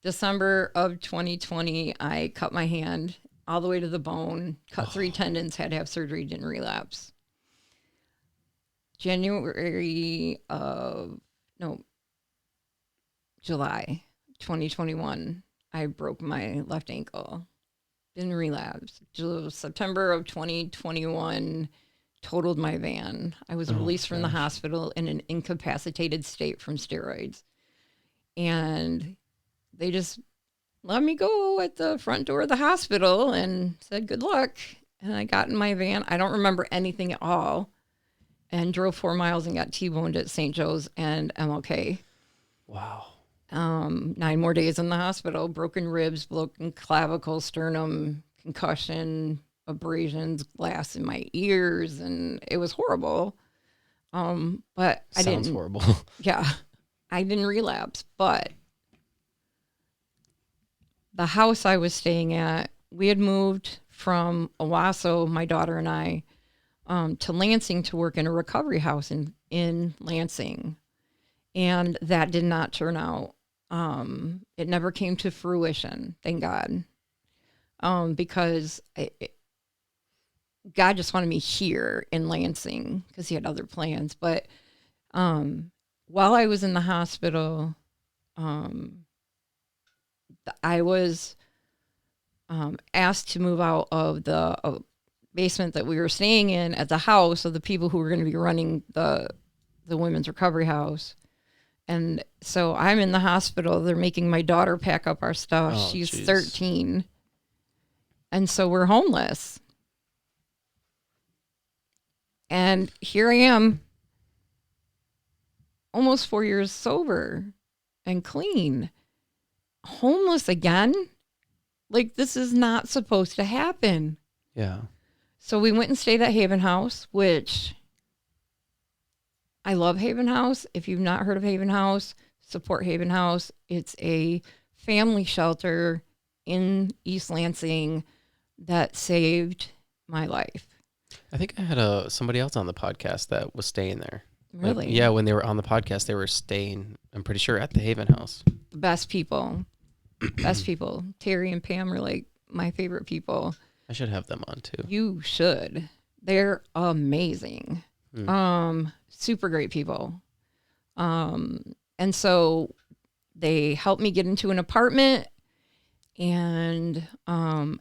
December of 2020, I cut my hand all the way to the bone, cut 3 tendons, had to have surgery, didn't relapse. July 2021, I broke my left ankle. Didn't relapse. September of 2021, totaled my van. I was released from the hospital in an incapacitated state from steroids. And they just let me go at the front door of the hospital and said, good luck. And I got in my van. I don't remember anything at all. And drove 4 miles and got T-boned at St. Joe's, and I'm okay. Wow. 9 more days in the hospital, broken ribs, broken clavicle, sternum, concussion, abrasions, glass in my ears, and it was horrible. But I didn't. Sounds horrible. Yeah, I didn't relapse. But the house I was staying at, we had moved from Owasso, my daughter and I, to Lansing to work in a recovery house in Lansing. And that did not turn out. It never came to fruition, thank God. Because God just wanted me here in Lansing because he had other plans. But while I was in the hospital, I was asked to move out of the basement that we were staying in at the house of the people who were going to be running the women's recovery house. And so I'm in the hospital. They're making my daughter pack up our stuff. Oh, She's geez. 13. And so we're homeless. And here I am, almost 4 years sober and clean. Homeless again? Like, this is not supposed to happen. Yeah. So we went and stayed at Haven House, which I love Haven House. If you've not heard of Haven House, support Haven House. It's a family shelter in East Lansing that saved my life. I think I had somebody else on the podcast that was staying there. Really? Like, yeah, when they were on the podcast, they were staying, I'm pretty sure, at the Haven House. The best people. Best people. Terry and Pam are like my favorite people. I should have them on too. You should. They're amazing. Super great people. And so they helped me get into an apartment, and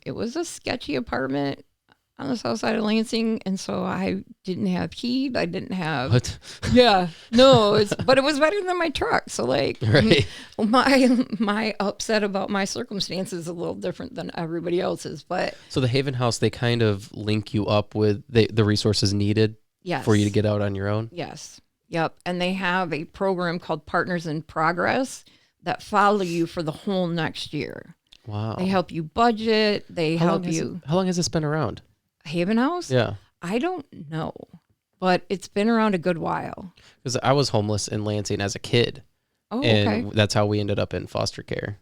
it was a sketchy apartment on the south side of Lansing, and so I didn't have heat. I didn't have What? Yeah, no, but it was better than my truck. So like, Right. my upset about my circumstances is a little different than everybody else's. But So the Haven House, they kind of link you up with the resources needed yes, for you to get out on your own. yes, yep, and they have a program called Partners in Progress that follow you for the whole next year. Wow. They help you budget. They How help long you. how long has this been around? Haven House? Yeah. I don't know, but it's been around a good while. Because I was homeless in Lansing as a kid. Oh, And okay. that's how we ended up in foster care.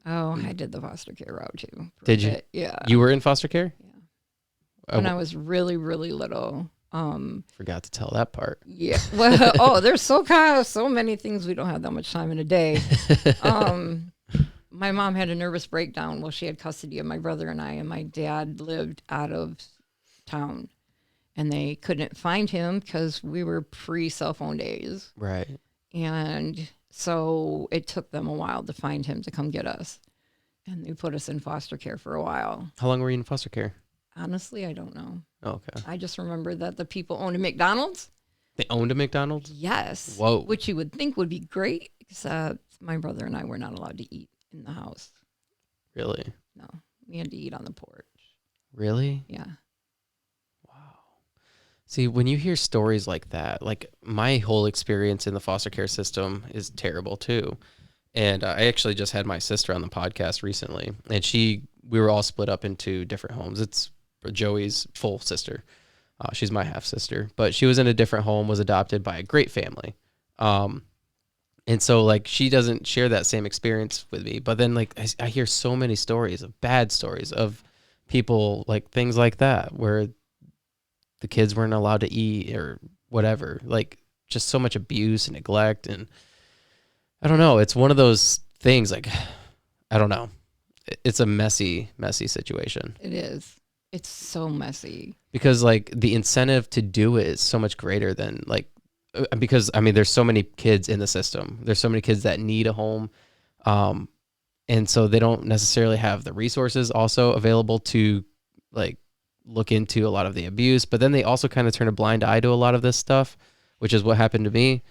Oh, I did the foster care route too. Did you? Yeah. You were in foster care? Yeah. When I was really, really little. Forgot to tell that part. Yeah. Well, there's so many things we don't have that much time in a day. My mom had a nervous breakdown while she had custody of my brother and I, and my dad lived out of town, and they couldn't find him because we were pre-cell phone days. Right. And so it took them a while to find him to come get us. And they put us in foster care for a while. How long were you in foster care? Honestly, I don't know. Oh, okay. I just remember that the people owned a McDonald's. They owned a McDonald's? Yes. Whoa. Which you would think would be great, except my brother and I were not allowed to eat in the house. Really? No. We had to eat on the porch. Really? Yeah. Wow. See, when you hear stories like that, like my whole experience in the foster care system is terrible too. And I actually just had my sister on the podcast recently, and we were all split up into different homes. It's Joey's full sister. She's my half sister, but she was in a different home, was adopted by a great family. And so like she doesn't share that same experience with me, but then like I hear so many stories of bad stories of people, like things like that, where the kids weren't allowed to eat or whatever, like just so much abuse and neglect. And I don't know. It's one of those things, like, I don't know. It's a messy, messy situation. It is. It's so messy. Because like the incentive to do it is so much greater than like, because I mean, there's so many kids in the system. There's so many kids that need a home. And so they don't necessarily have the resources also available to like look into a lot of the abuse, but then they also kind of turn a blind eye to a lot of this stuff, which is what happened to me.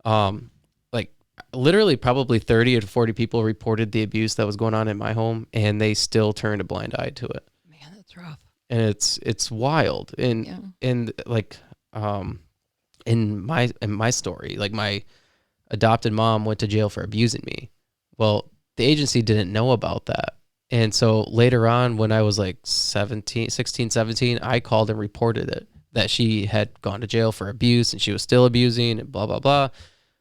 Like literally probably 30 to 40 people reported the abuse that was going on in my home, and they still turned a blind eye to it. Man, that's rough. And it's wild. And like, in my story, like my adopted mom went to jail for abusing me. Well, the agency didn't know about that. And so later on, when I was like 16, 17, I called and reported it, that she had gone to jail for abuse and she was still abusing and blah, blah, blah.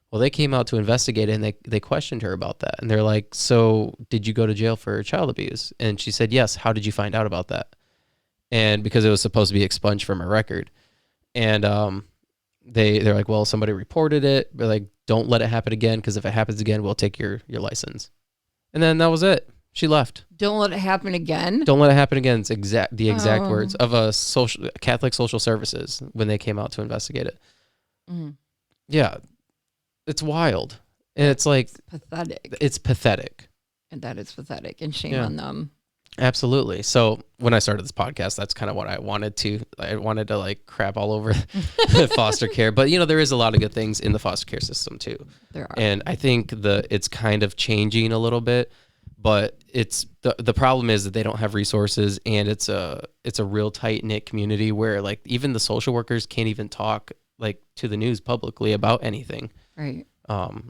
Well, they came out to investigate it, and they questioned her about that. And they're like, so did you go to jail for child abuse? And she said, yes. How did you find out about that? And because it was supposed to be expunged from her record. And they're like, well, somebody reported it. They're like, don't let it happen again, because if it happens again, we'll take your license. And then that was it. She left. Don't let it happen again. Don't let it happen again. It's the exact words of a Catholic social services when they came out to investigate it. Mm. Yeah, it's wild, and it's like pathetic. It's pathetic, and that is pathetic, and shame on them. Absolutely. So when I started this podcast, that's kind of what I wanted to. I wanted to like crap all over foster care, but there is a lot of good things in the foster care system too. There are, and I think it's kind of changing a little bit. But it's the problem is that they don't have resources, and it's a real tight knit community where like even the social workers can't even talk like to the news publicly about anything. Right.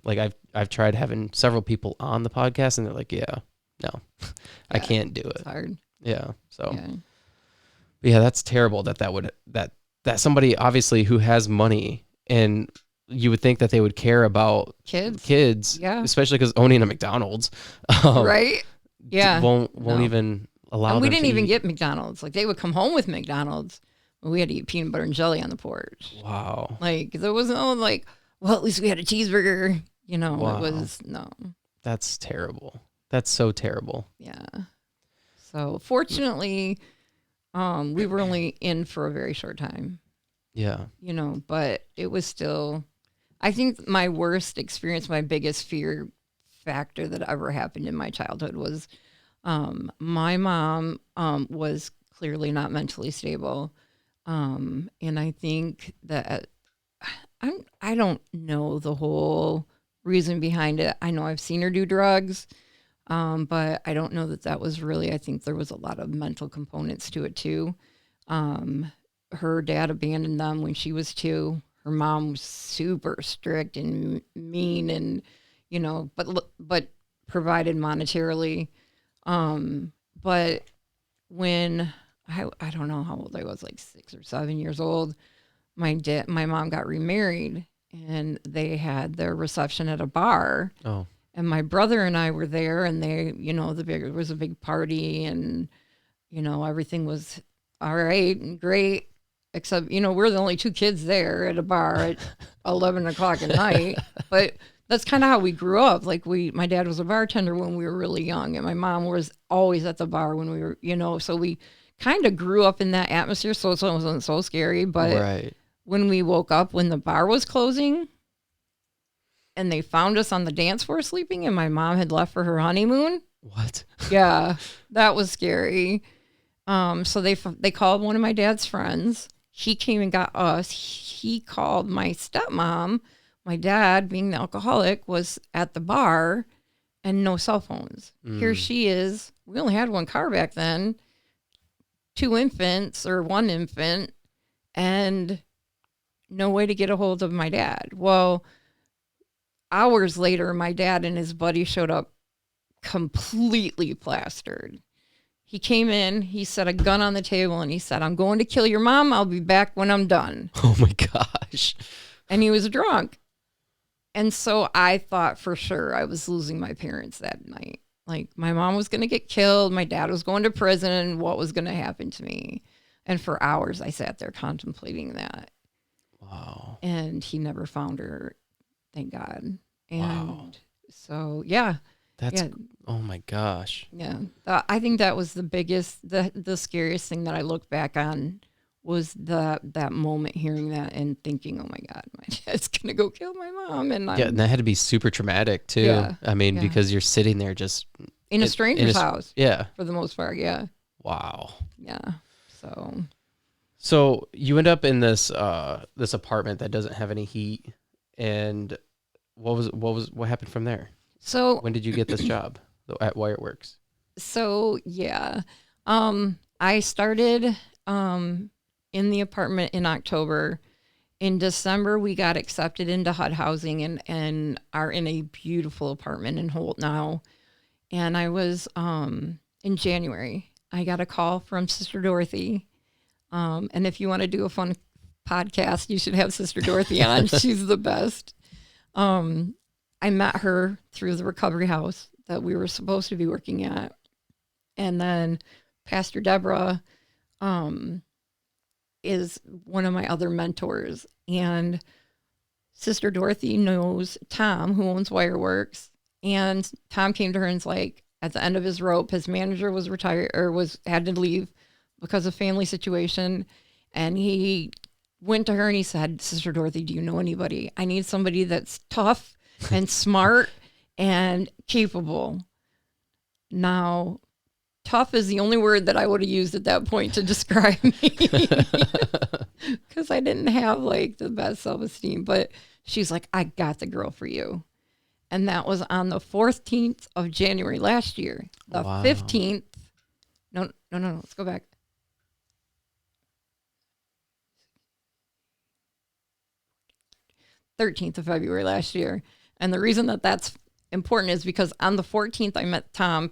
Like I've tried having several people on the podcast, and they're like, yeah, no, I can't do it. It's hard. Yeah. So yeah, that's terrible that somebody obviously who has money, and you would think that they would care about kids, yeah, especially because owning a McDonald's, right? Yeah, won't even allow. And we them didn't to even eat. get McDonald's. Like they would come home with McDonald's, but we had to eat peanut butter and jelly on the porch. Wow. Like there was no like, well, at least we had a cheeseburger. Wow. It was no. That's terrible. That's so terrible. Yeah. So fortunately, we were only in for a very short time. Yeah. But it was still. I think my worst experience, my biggest fear factor that ever happened in my childhood was my mom was clearly not mentally stable. And I think that I don't know the whole reason behind it. I know I've seen her do drugs, but I don't know that was really, I think there was a lot of mental components to it too. Her dad abandoned them when she was 2. Her mom was super strict and mean, and but provided monetarily. But when I don't know how old I was, like 6 or 7 years old, my mom got remarried, and they had their reception at a bar. Oh. And my brother and I were there, and they, it was a big party, and, everything was all right and great, except, we're the only two kids there at a bar at 11 o'clock at night. But that's kind of how we grew up. Like my dad was a bartender when we were really young, and my mom was always at the bar when we were, so we kind of grew up in that atmosphere. So it wasn't so scary. But when we woke up, when the bar was closing, and they found us on the dance floor sleeping, and my mom had left for her honeymoon. What? Yeah, that was scary. So they called one of my dad's friends. He came and got us. He called my stepmom. My dad, being the alcoholic, was at the bar, and no cell phones. Here she is. We only had one car back then. 2 infants or 1 infant, and no way to get a hold of my dad. Well, hours later, my dad and his buddy showed up completely plastered. He came in, he set a gun on the table, and he said, "I'm going to kill your mom. I'll be back when I'm done." Oh my gosh. And he was drunk. And so I thought for sure I was losing my parents that night. Like, my mom was going to get killed. My dad was going to prison. What was going to happen to me? And for hours, I sat there contemplating that. Wow. And he never found her. Thank God. And wow. So, yeah. Oh my gosh. Yeah. I think that was the biggest, the scariest thing that I look back on was that moment, hearing that and thinking, oh my God, my dad's going to go kill my mom. And and that had to be super traumatic too. Yeah, I mean, because you're sitting there just in a stranger's house. Yeah. For the most part. Yeah. Wow. Yeah. So you end up in this apartment that doesn't have any heat, and what happened from there? So when did you get this job at Wireworks? So yeah, I started in the apartment in October. In December, we got accepted into HUD housing and are in a beautiful apartment in Holt now. And I was in January, I got a call from Sister Dorothy. And if you want to do a fun podcast, you should have Sister Dorothy on. She's the best. I met her through the recovery house that we were supposed to be working at. And then Pastor Deborah is one of my other mentors. And Sister Dorothy knows Tom, who owns Wireworks. And Tom came to her and was like, at the end of his rope, his manager was retired or had to leave because of family situation. And he went to her and he said, "Sister Dorothy, do you know anybody? I need somebody that's tough and smart and capable." Now, tough is the only word that I would have used at that point to describe me, because I didn't have like the best self-esteem. But she's like, "I got the girl for you." And that was on the 14th of January last year. The 15th. No, let's go back. 13th of February last year. And the reason that that's important is because on the 14th, I met Tom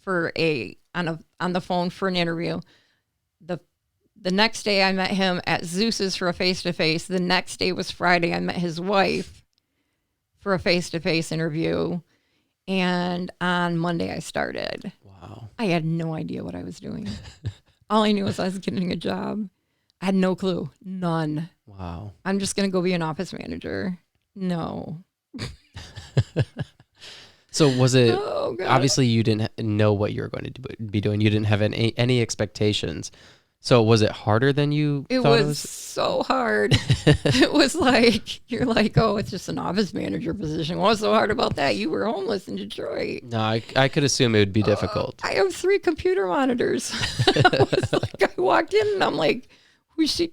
on the phone for an interview. The next day I met him at Zeus's for a face-to-face. The next day was Friday. I met his wife for a face-to-face interview. And on Monday I started. Wow. I had no idea what I was doing. All I knew was I was getting a job. I had no clue. None. Wow. I'm just going to go be an office manager. No. So was it, obviously you didn't know what you were going to be doing. You didn't have any expectations. So was it harder than you thought it was? So hard. It was like, you're like, oh, it's just an office manager position. What's so hard about that? You were homeless in Detroit. No, I could assume it would be difficult. I have 3 computer monitors. I walked in and I'm like, was she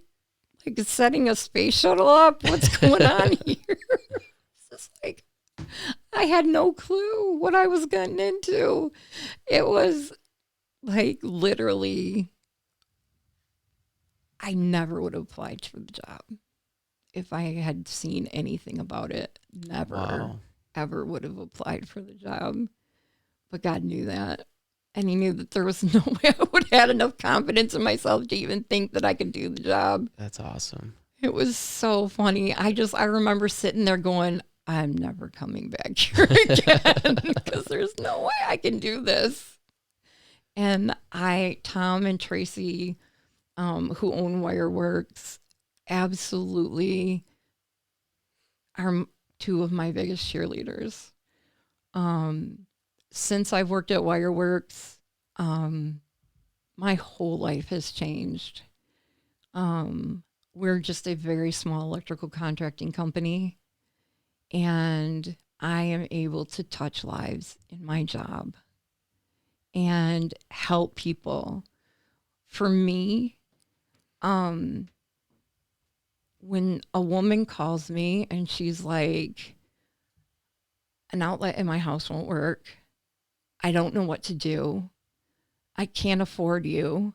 like setting a space shuttle up? What's going on here? It's just like, I had no clue what I was getting into. It was like literally, I never would have applied for the job if I had seen anything about it. Never, ever would have applied for the job. But God knew that. And he knew that there was no way I would have had enough confidence in myself to even think that I could do the job. That's awesome. It was so funny. I remember sitting there going, I'm never coming back here again because there's no way I can do this. And Tom and Tracy, who own Wireworks, absolutely are two of my biggest cheerleaders. Since I've worked at Wireworks, my whole life has changed. We're just a very small electrical contracting company, and I am able to touch lives in my job and help people. For me, when a woman calls me and she's like, an outlet in my house won't work, I don't know what to do, I can't afford you,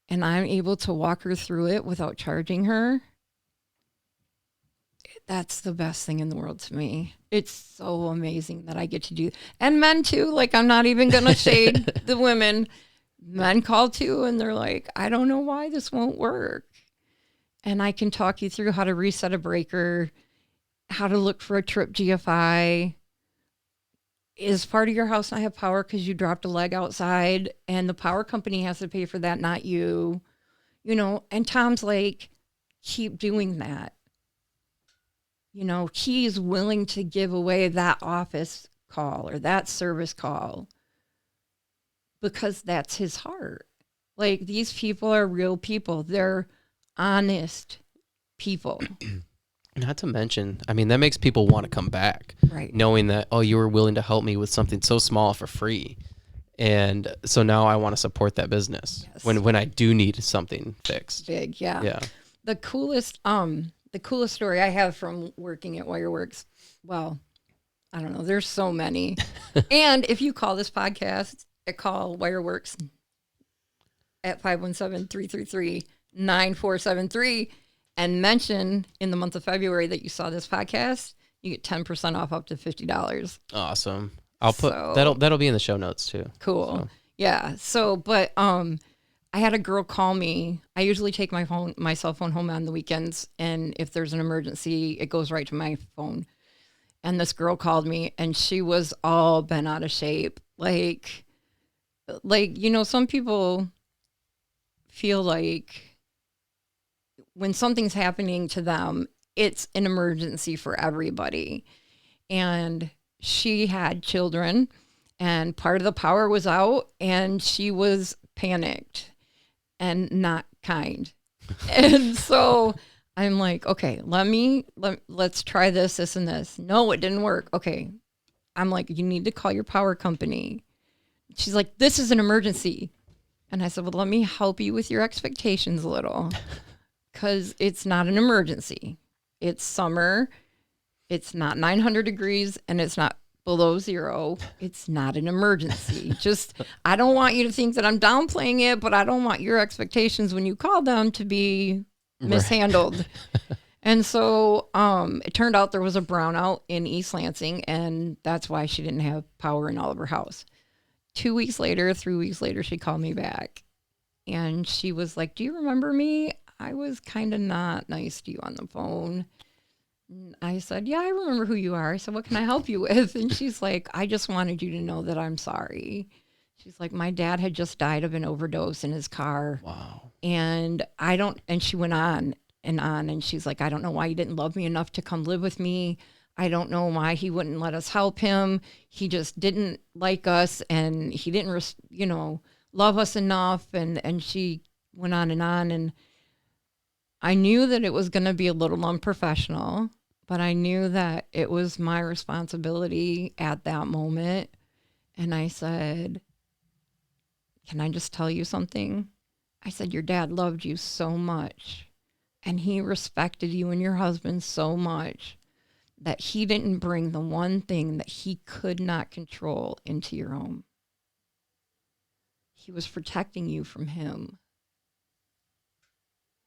and I'm able to walk her through it without charging her, that's the best thing in the world to me. It's so amazing that I get to do, and men too. Like, I'm not even going to shade the women. Men call too, and they're like, I don't know why this won't work. And I can talk you through how to reset a breaker, how to look for a trip GFI. Is part of your house not have power because you dropped a leg outside and the power company has to pay for that, not you? You know, and Tom's like, keep doing that. You know, he's willing to give away that office call or that service call because that's his heart. Like, these people are real people. They're honest people. Not to mention, I mean, that makes people want to come back, Right. knowing that, oh, you were willing to help me with something so small for free. And so now I want to support that business. Yes. when I do need something fixed. Big, yeah. Yeah. The coolest story I have from working at Wireworks, well, I don't know, there's so many. And if you call this podcast, call Wireworks at 517-333-9473 and mention in the month of February that you saw this podcast, you get 10% off up to $50. Awesome. I'll put that'll be in the show notes too. Cool. So. Yeah. So, but I had a girl call me. I usually take my cell phone home on the weekends, and if there's an emergency, it goes right to my phone. And this girl called me, and she was all bent out of shape. Like, you know, some people feel like when something's happening to them, it's an emergency for everybody. And she had children, and part of the power was out, and she was panicked and not kind. And so I'm like, okay, let's try this and this. No, it didn't work. Okay. I'm like, you need to call your power company. She's like, this is an emergency. And I said, well, let me help you with your expectations a little, because it's not an emergency. It's summer. It's not 900 degrees, and it's not below zero. It's not an emergency. Just, I don't want you to think that I'm downplaying it, but I don't want your expectations when you call them to be mishandled. Right. And so it turned out there was a brownout in East Lansing, and that's why she didn't have power in all of her house. 3 weeks later, she called me back, and she was like, do you remember me? I was kind of not nice to you on the phone. I said, yeah, I remember who you are. I said, what can I help you with? And she's like, I just wanted you to know that I'm sorry. She's like, my dad had just died of an overdose in his car. Wow. And she went on, and she's like, I don't know why you didn't love me enough to come live with me. I don't know why he wouldn't let us help him. He just didn't like us, and he didn't, love us enough. And she went on, and I knew that it was going to be a little unprofessional, but I knew that it was my responsibility at that moment. And I said, can I just tell you something? I said, your dad loved you so much, and he respected you and your husband so much that he didn't bring the one thing that he could not control into your home. He was protecting you from him.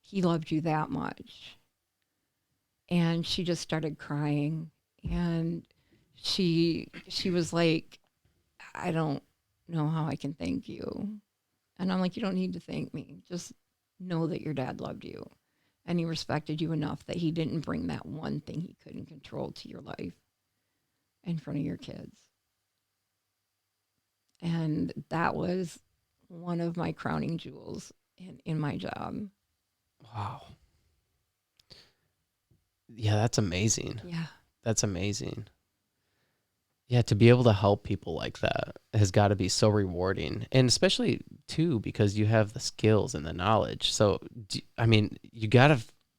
He loved you that much. And she just started crying, and she was like, I don't know how I can thank you. And I'm like, you don't need to thank me. Just know that your dad loved you. and he respected you enough that he didn't bring that one thing he couldn't control to your life in front of your kids. And that was one of my crowning jewels in my job. Wow. Yeah, that's amazing. Yeah. That's amazing. Yeah, to be able to help people like that has got to be so rewarding. And especially, too, because you have the skills and the knowledge. So, I mean, you got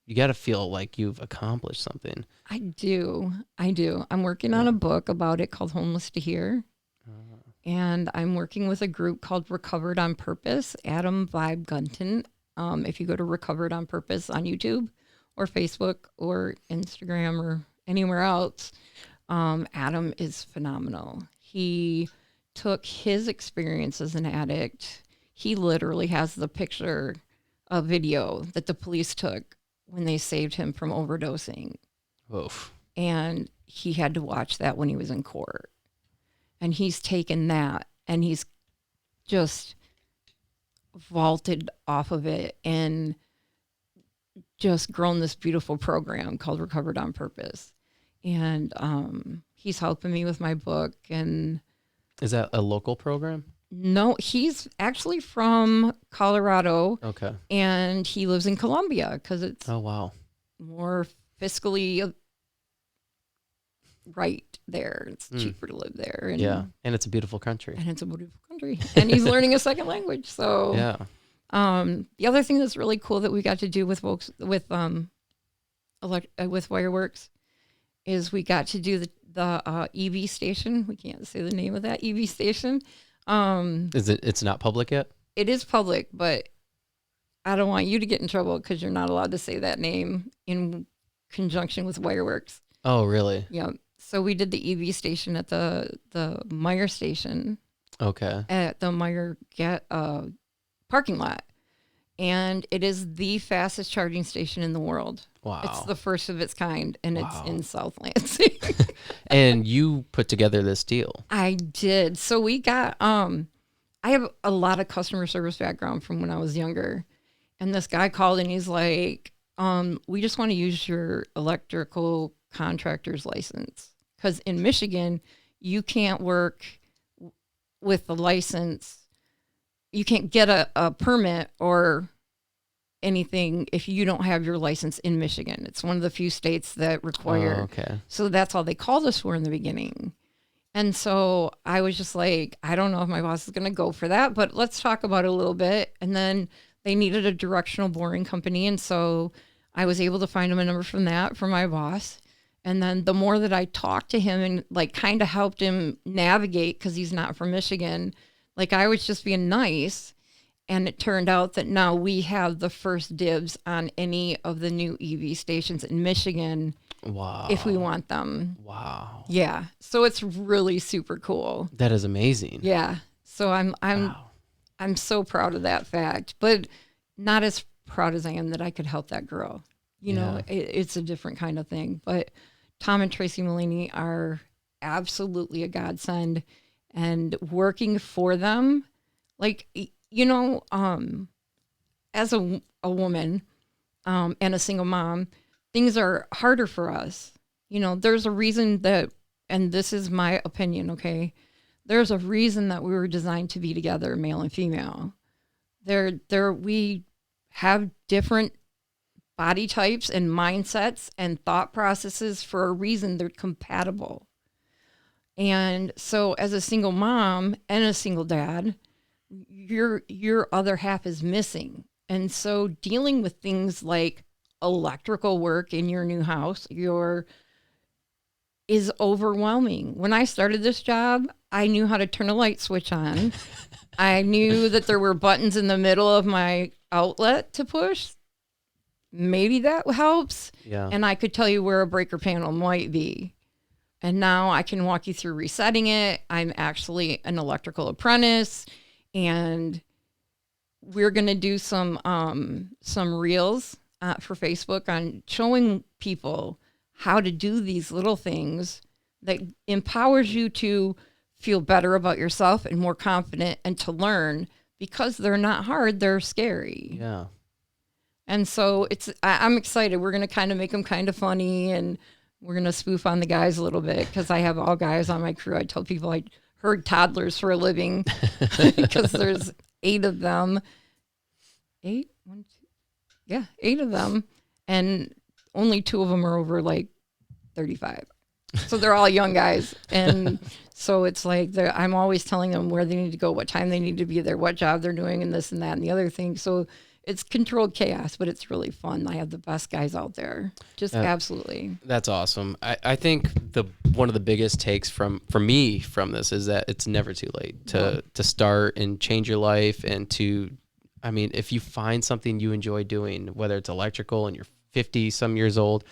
to feel like you've accomplished something. I do. I'm working on a book about it called Homeless to Here. And I'm working with a group called Recovered on Purpose, Adam Vibe Gunton. If you go to Recovered on Purpose on YouTube or Facebook or Instagram or anywhere else, Adam is phenomenal. He took his experience as an addict. He literally has the picture, a video that the police took when they saved him from overdosing. Oof. And he had to watch that when he was in court. And he's taken that and he's just vaulted off of it and just grown this beautiful program called Recovered on Purpose. And he's helping me with my book. And is that a local program? No, he's actually from Colorado. Okay. And he lives in Colombia because it's more fiscally right there. It's cheaper to live there. And, and it's a beautiful country. And it's a beautiful country. And he's learning a second language. So yeah. The other thing that's really cool that we got to do with folks with Wireworks is we got to do the EV station. We can't say the name of that EV station. It's not public yet? It is public, but I don't want you to get in trouble because you're not allowed to say that name in conjunction with Wireworks. Oh, really? Yeah. So we did the EV station at the Meyer station. Okay. At the Meyer parking lot. And it is the fastest charging station in the world. Wow. It's the first of its kind, and it's in South Lansing. And you put together this deal. I did. So we got, I have a lot of customer service background from when I was younger. And this guy called and he's like, we just want to use your electrical contractor's license. Because in Michigan, you can't work with the license. You can't get a permit or anything if you don't have your license in Michigan. It's one of the few states that require. Oh, okay. So that's all they called us for in the beginning. And so I was just like, I don't know if my boss is going to go for that, but let's talk about it a little bit. And then they needed a directional boring company. And so I was able to find him a number from my boss. And then the more that I talked to him and like kind of helped him navigate, because he's not from Michigan, like I was just being nice. And it turned out that now we have the first dibs on any of the new EV stations in Michigan. Wow. If we want them. Wow. Yeah. So it's really super cool. That is amazing. Yeah. So I'm so proud of that fact, but not as proud as I am that I could help that girl. You know, it's a different kind of thing. But Tom and Tracy Mulaney are absolutely a godsend, and working for them, like, you know, as a woman and a single mom, things are harder for us. You know, there's a reason that, and this is my opinion, okay? There's a reason that we were designed to be together, male and female. We have different body types and mindsets and thought processes for a reason. They're compatible. And so as a single mom and a single dad, your other half is missing. And so dealing with things like electrical work in your new house, is overwhelming. When I started this job, I knew how to turn a light switch on. I knew that there were buttons in the middle of my outlet to push. Maybe that helps. Yeah. And I could tell you where a breaker panel might be. And now I can walk you through resetting it. I'm actually an electrical apprentice, and we're going to do some reels for Facebook on showing people how to do these little things that empowers you to feel better about yourself and more confident, and to learn, because they're not hard, they're scary. Yeah. And so I'm excited. We're going to kind of make them kind of funny, and we're going to spoof on the guys a little bit because I have all guys on my crew. I tell people I herd toddlers for a living because there's 8 of them. 8? 1, 2. Yeah, 8 of them. And only 2 of them are over like 35. So they're all young guys. And so it's like I'm always telling them where they need to go, what time they need to be there, what job they're doing, and this and that and the other thing. So it's controlled chaos, but it's really fun. I have the best guys out there. Just absolutely. That's awesome. I think one of the biggest takes for me from this is that it's never too late to start and change your life and to, I mean, if you find something you enjoy doing, whether it's electrical and you're 50 some years old,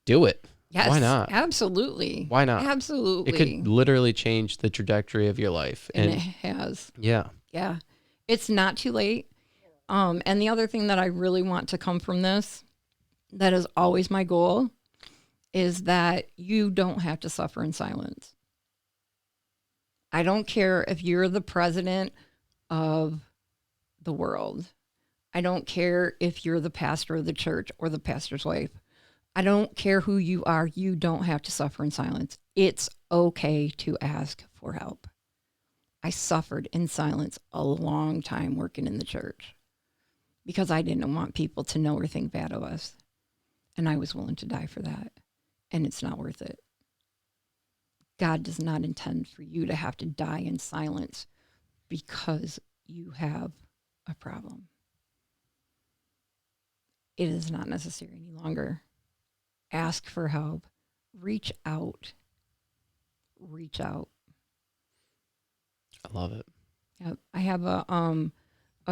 do it. Yes. Why not? Absolutely. Why not? Absolutely. It could literally change the trajectory of your life. And it has. Yeah. Yeah. It's not too late. And the other thing that I really want to come from this, that is always my goal, is that you don't have to suffer in silence. I don't care if you're the president of the world. I don't care if you're the pastor of the church or the pastor's wife. I don't care who you are. You don't have to suffer in silence. It's okay to ask for help. I suffered in silence a long time working in the church because I didn't want people to know or think bad of us. And I was willing to die for that. And it's not worth it. God does not intend for you to have to die in silence because you have a problem. It is not necessary any longer. Ask for help. Reach out. Reach out. I love it. Yep. I have a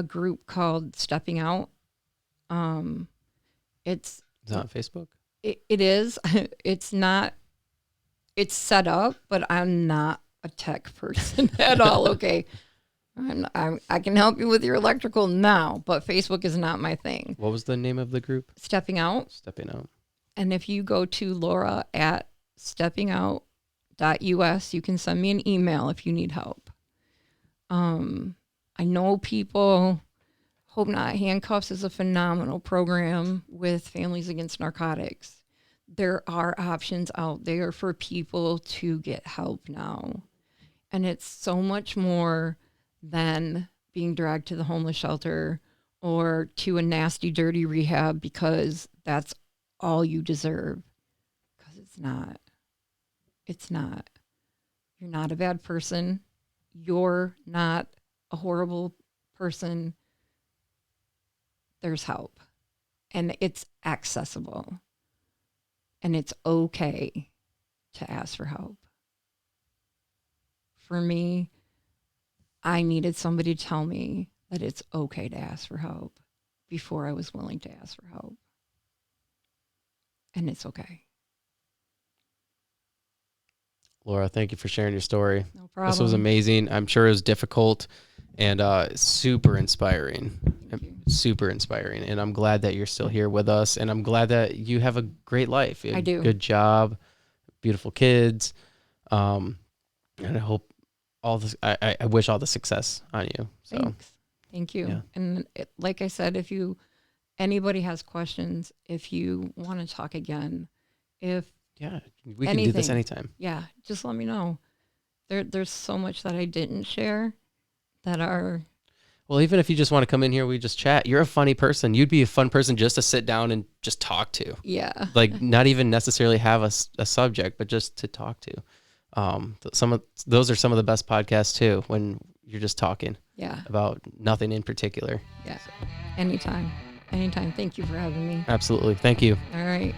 group called Stepping Out. It's Is that on Facebook? It is. It's not. It's set up, but I'm not a tech person at all. Okay, I can help you with your electrical now, but Facebook is not my thing. What was the name of the group? Stepping Out. Stepping Out. And if you go to Laura at steppingout.us, you can send me an email if you need help. I know people. Hope Not Handcuffs is a phenomenal program with Families Against Narcotics. There are options out there for people to get help now. And it's so much more than being dragged to the homeless shelter or to a nasty, dirty rehab because that's all you deserve. Because it's not. It's not. You're not a bad person. You're not a horrible person. There's help. And it's accessible. And it's okay to ask for help. For me, I needed somebody to tell me that it's okay to ask for help before I was willing to ask for help. And it's okay. Laura, thank you for sharing your story. No problem. This was amazing. I'm sure it was difficult and super inspiring. Super inspiring. And I'm glad that you're still here with us. And I'm glad that you have a great life. I do. Good job, beautiful kids. And I hope all this, I wish all the success on you. So Thanks. Thank you. Yeah. And like I said, if anybody has questions, if you want to talk again, yeah, we can do this anytime. Yeah, just let me know. There's so much that I didn't share that are. Well, even if you just want to come in here, we just chat. You're a funny person. You'd be a fun person just to sit down and just talk to. Yeah. Like not even necessarily have a subject, but just to talk to. Those are some of the best podcasts too, when you're just talking. Yeah. About nothing in particular. Yeah. Anytime. Thank you for having me. Absolutely. Thank you. All right.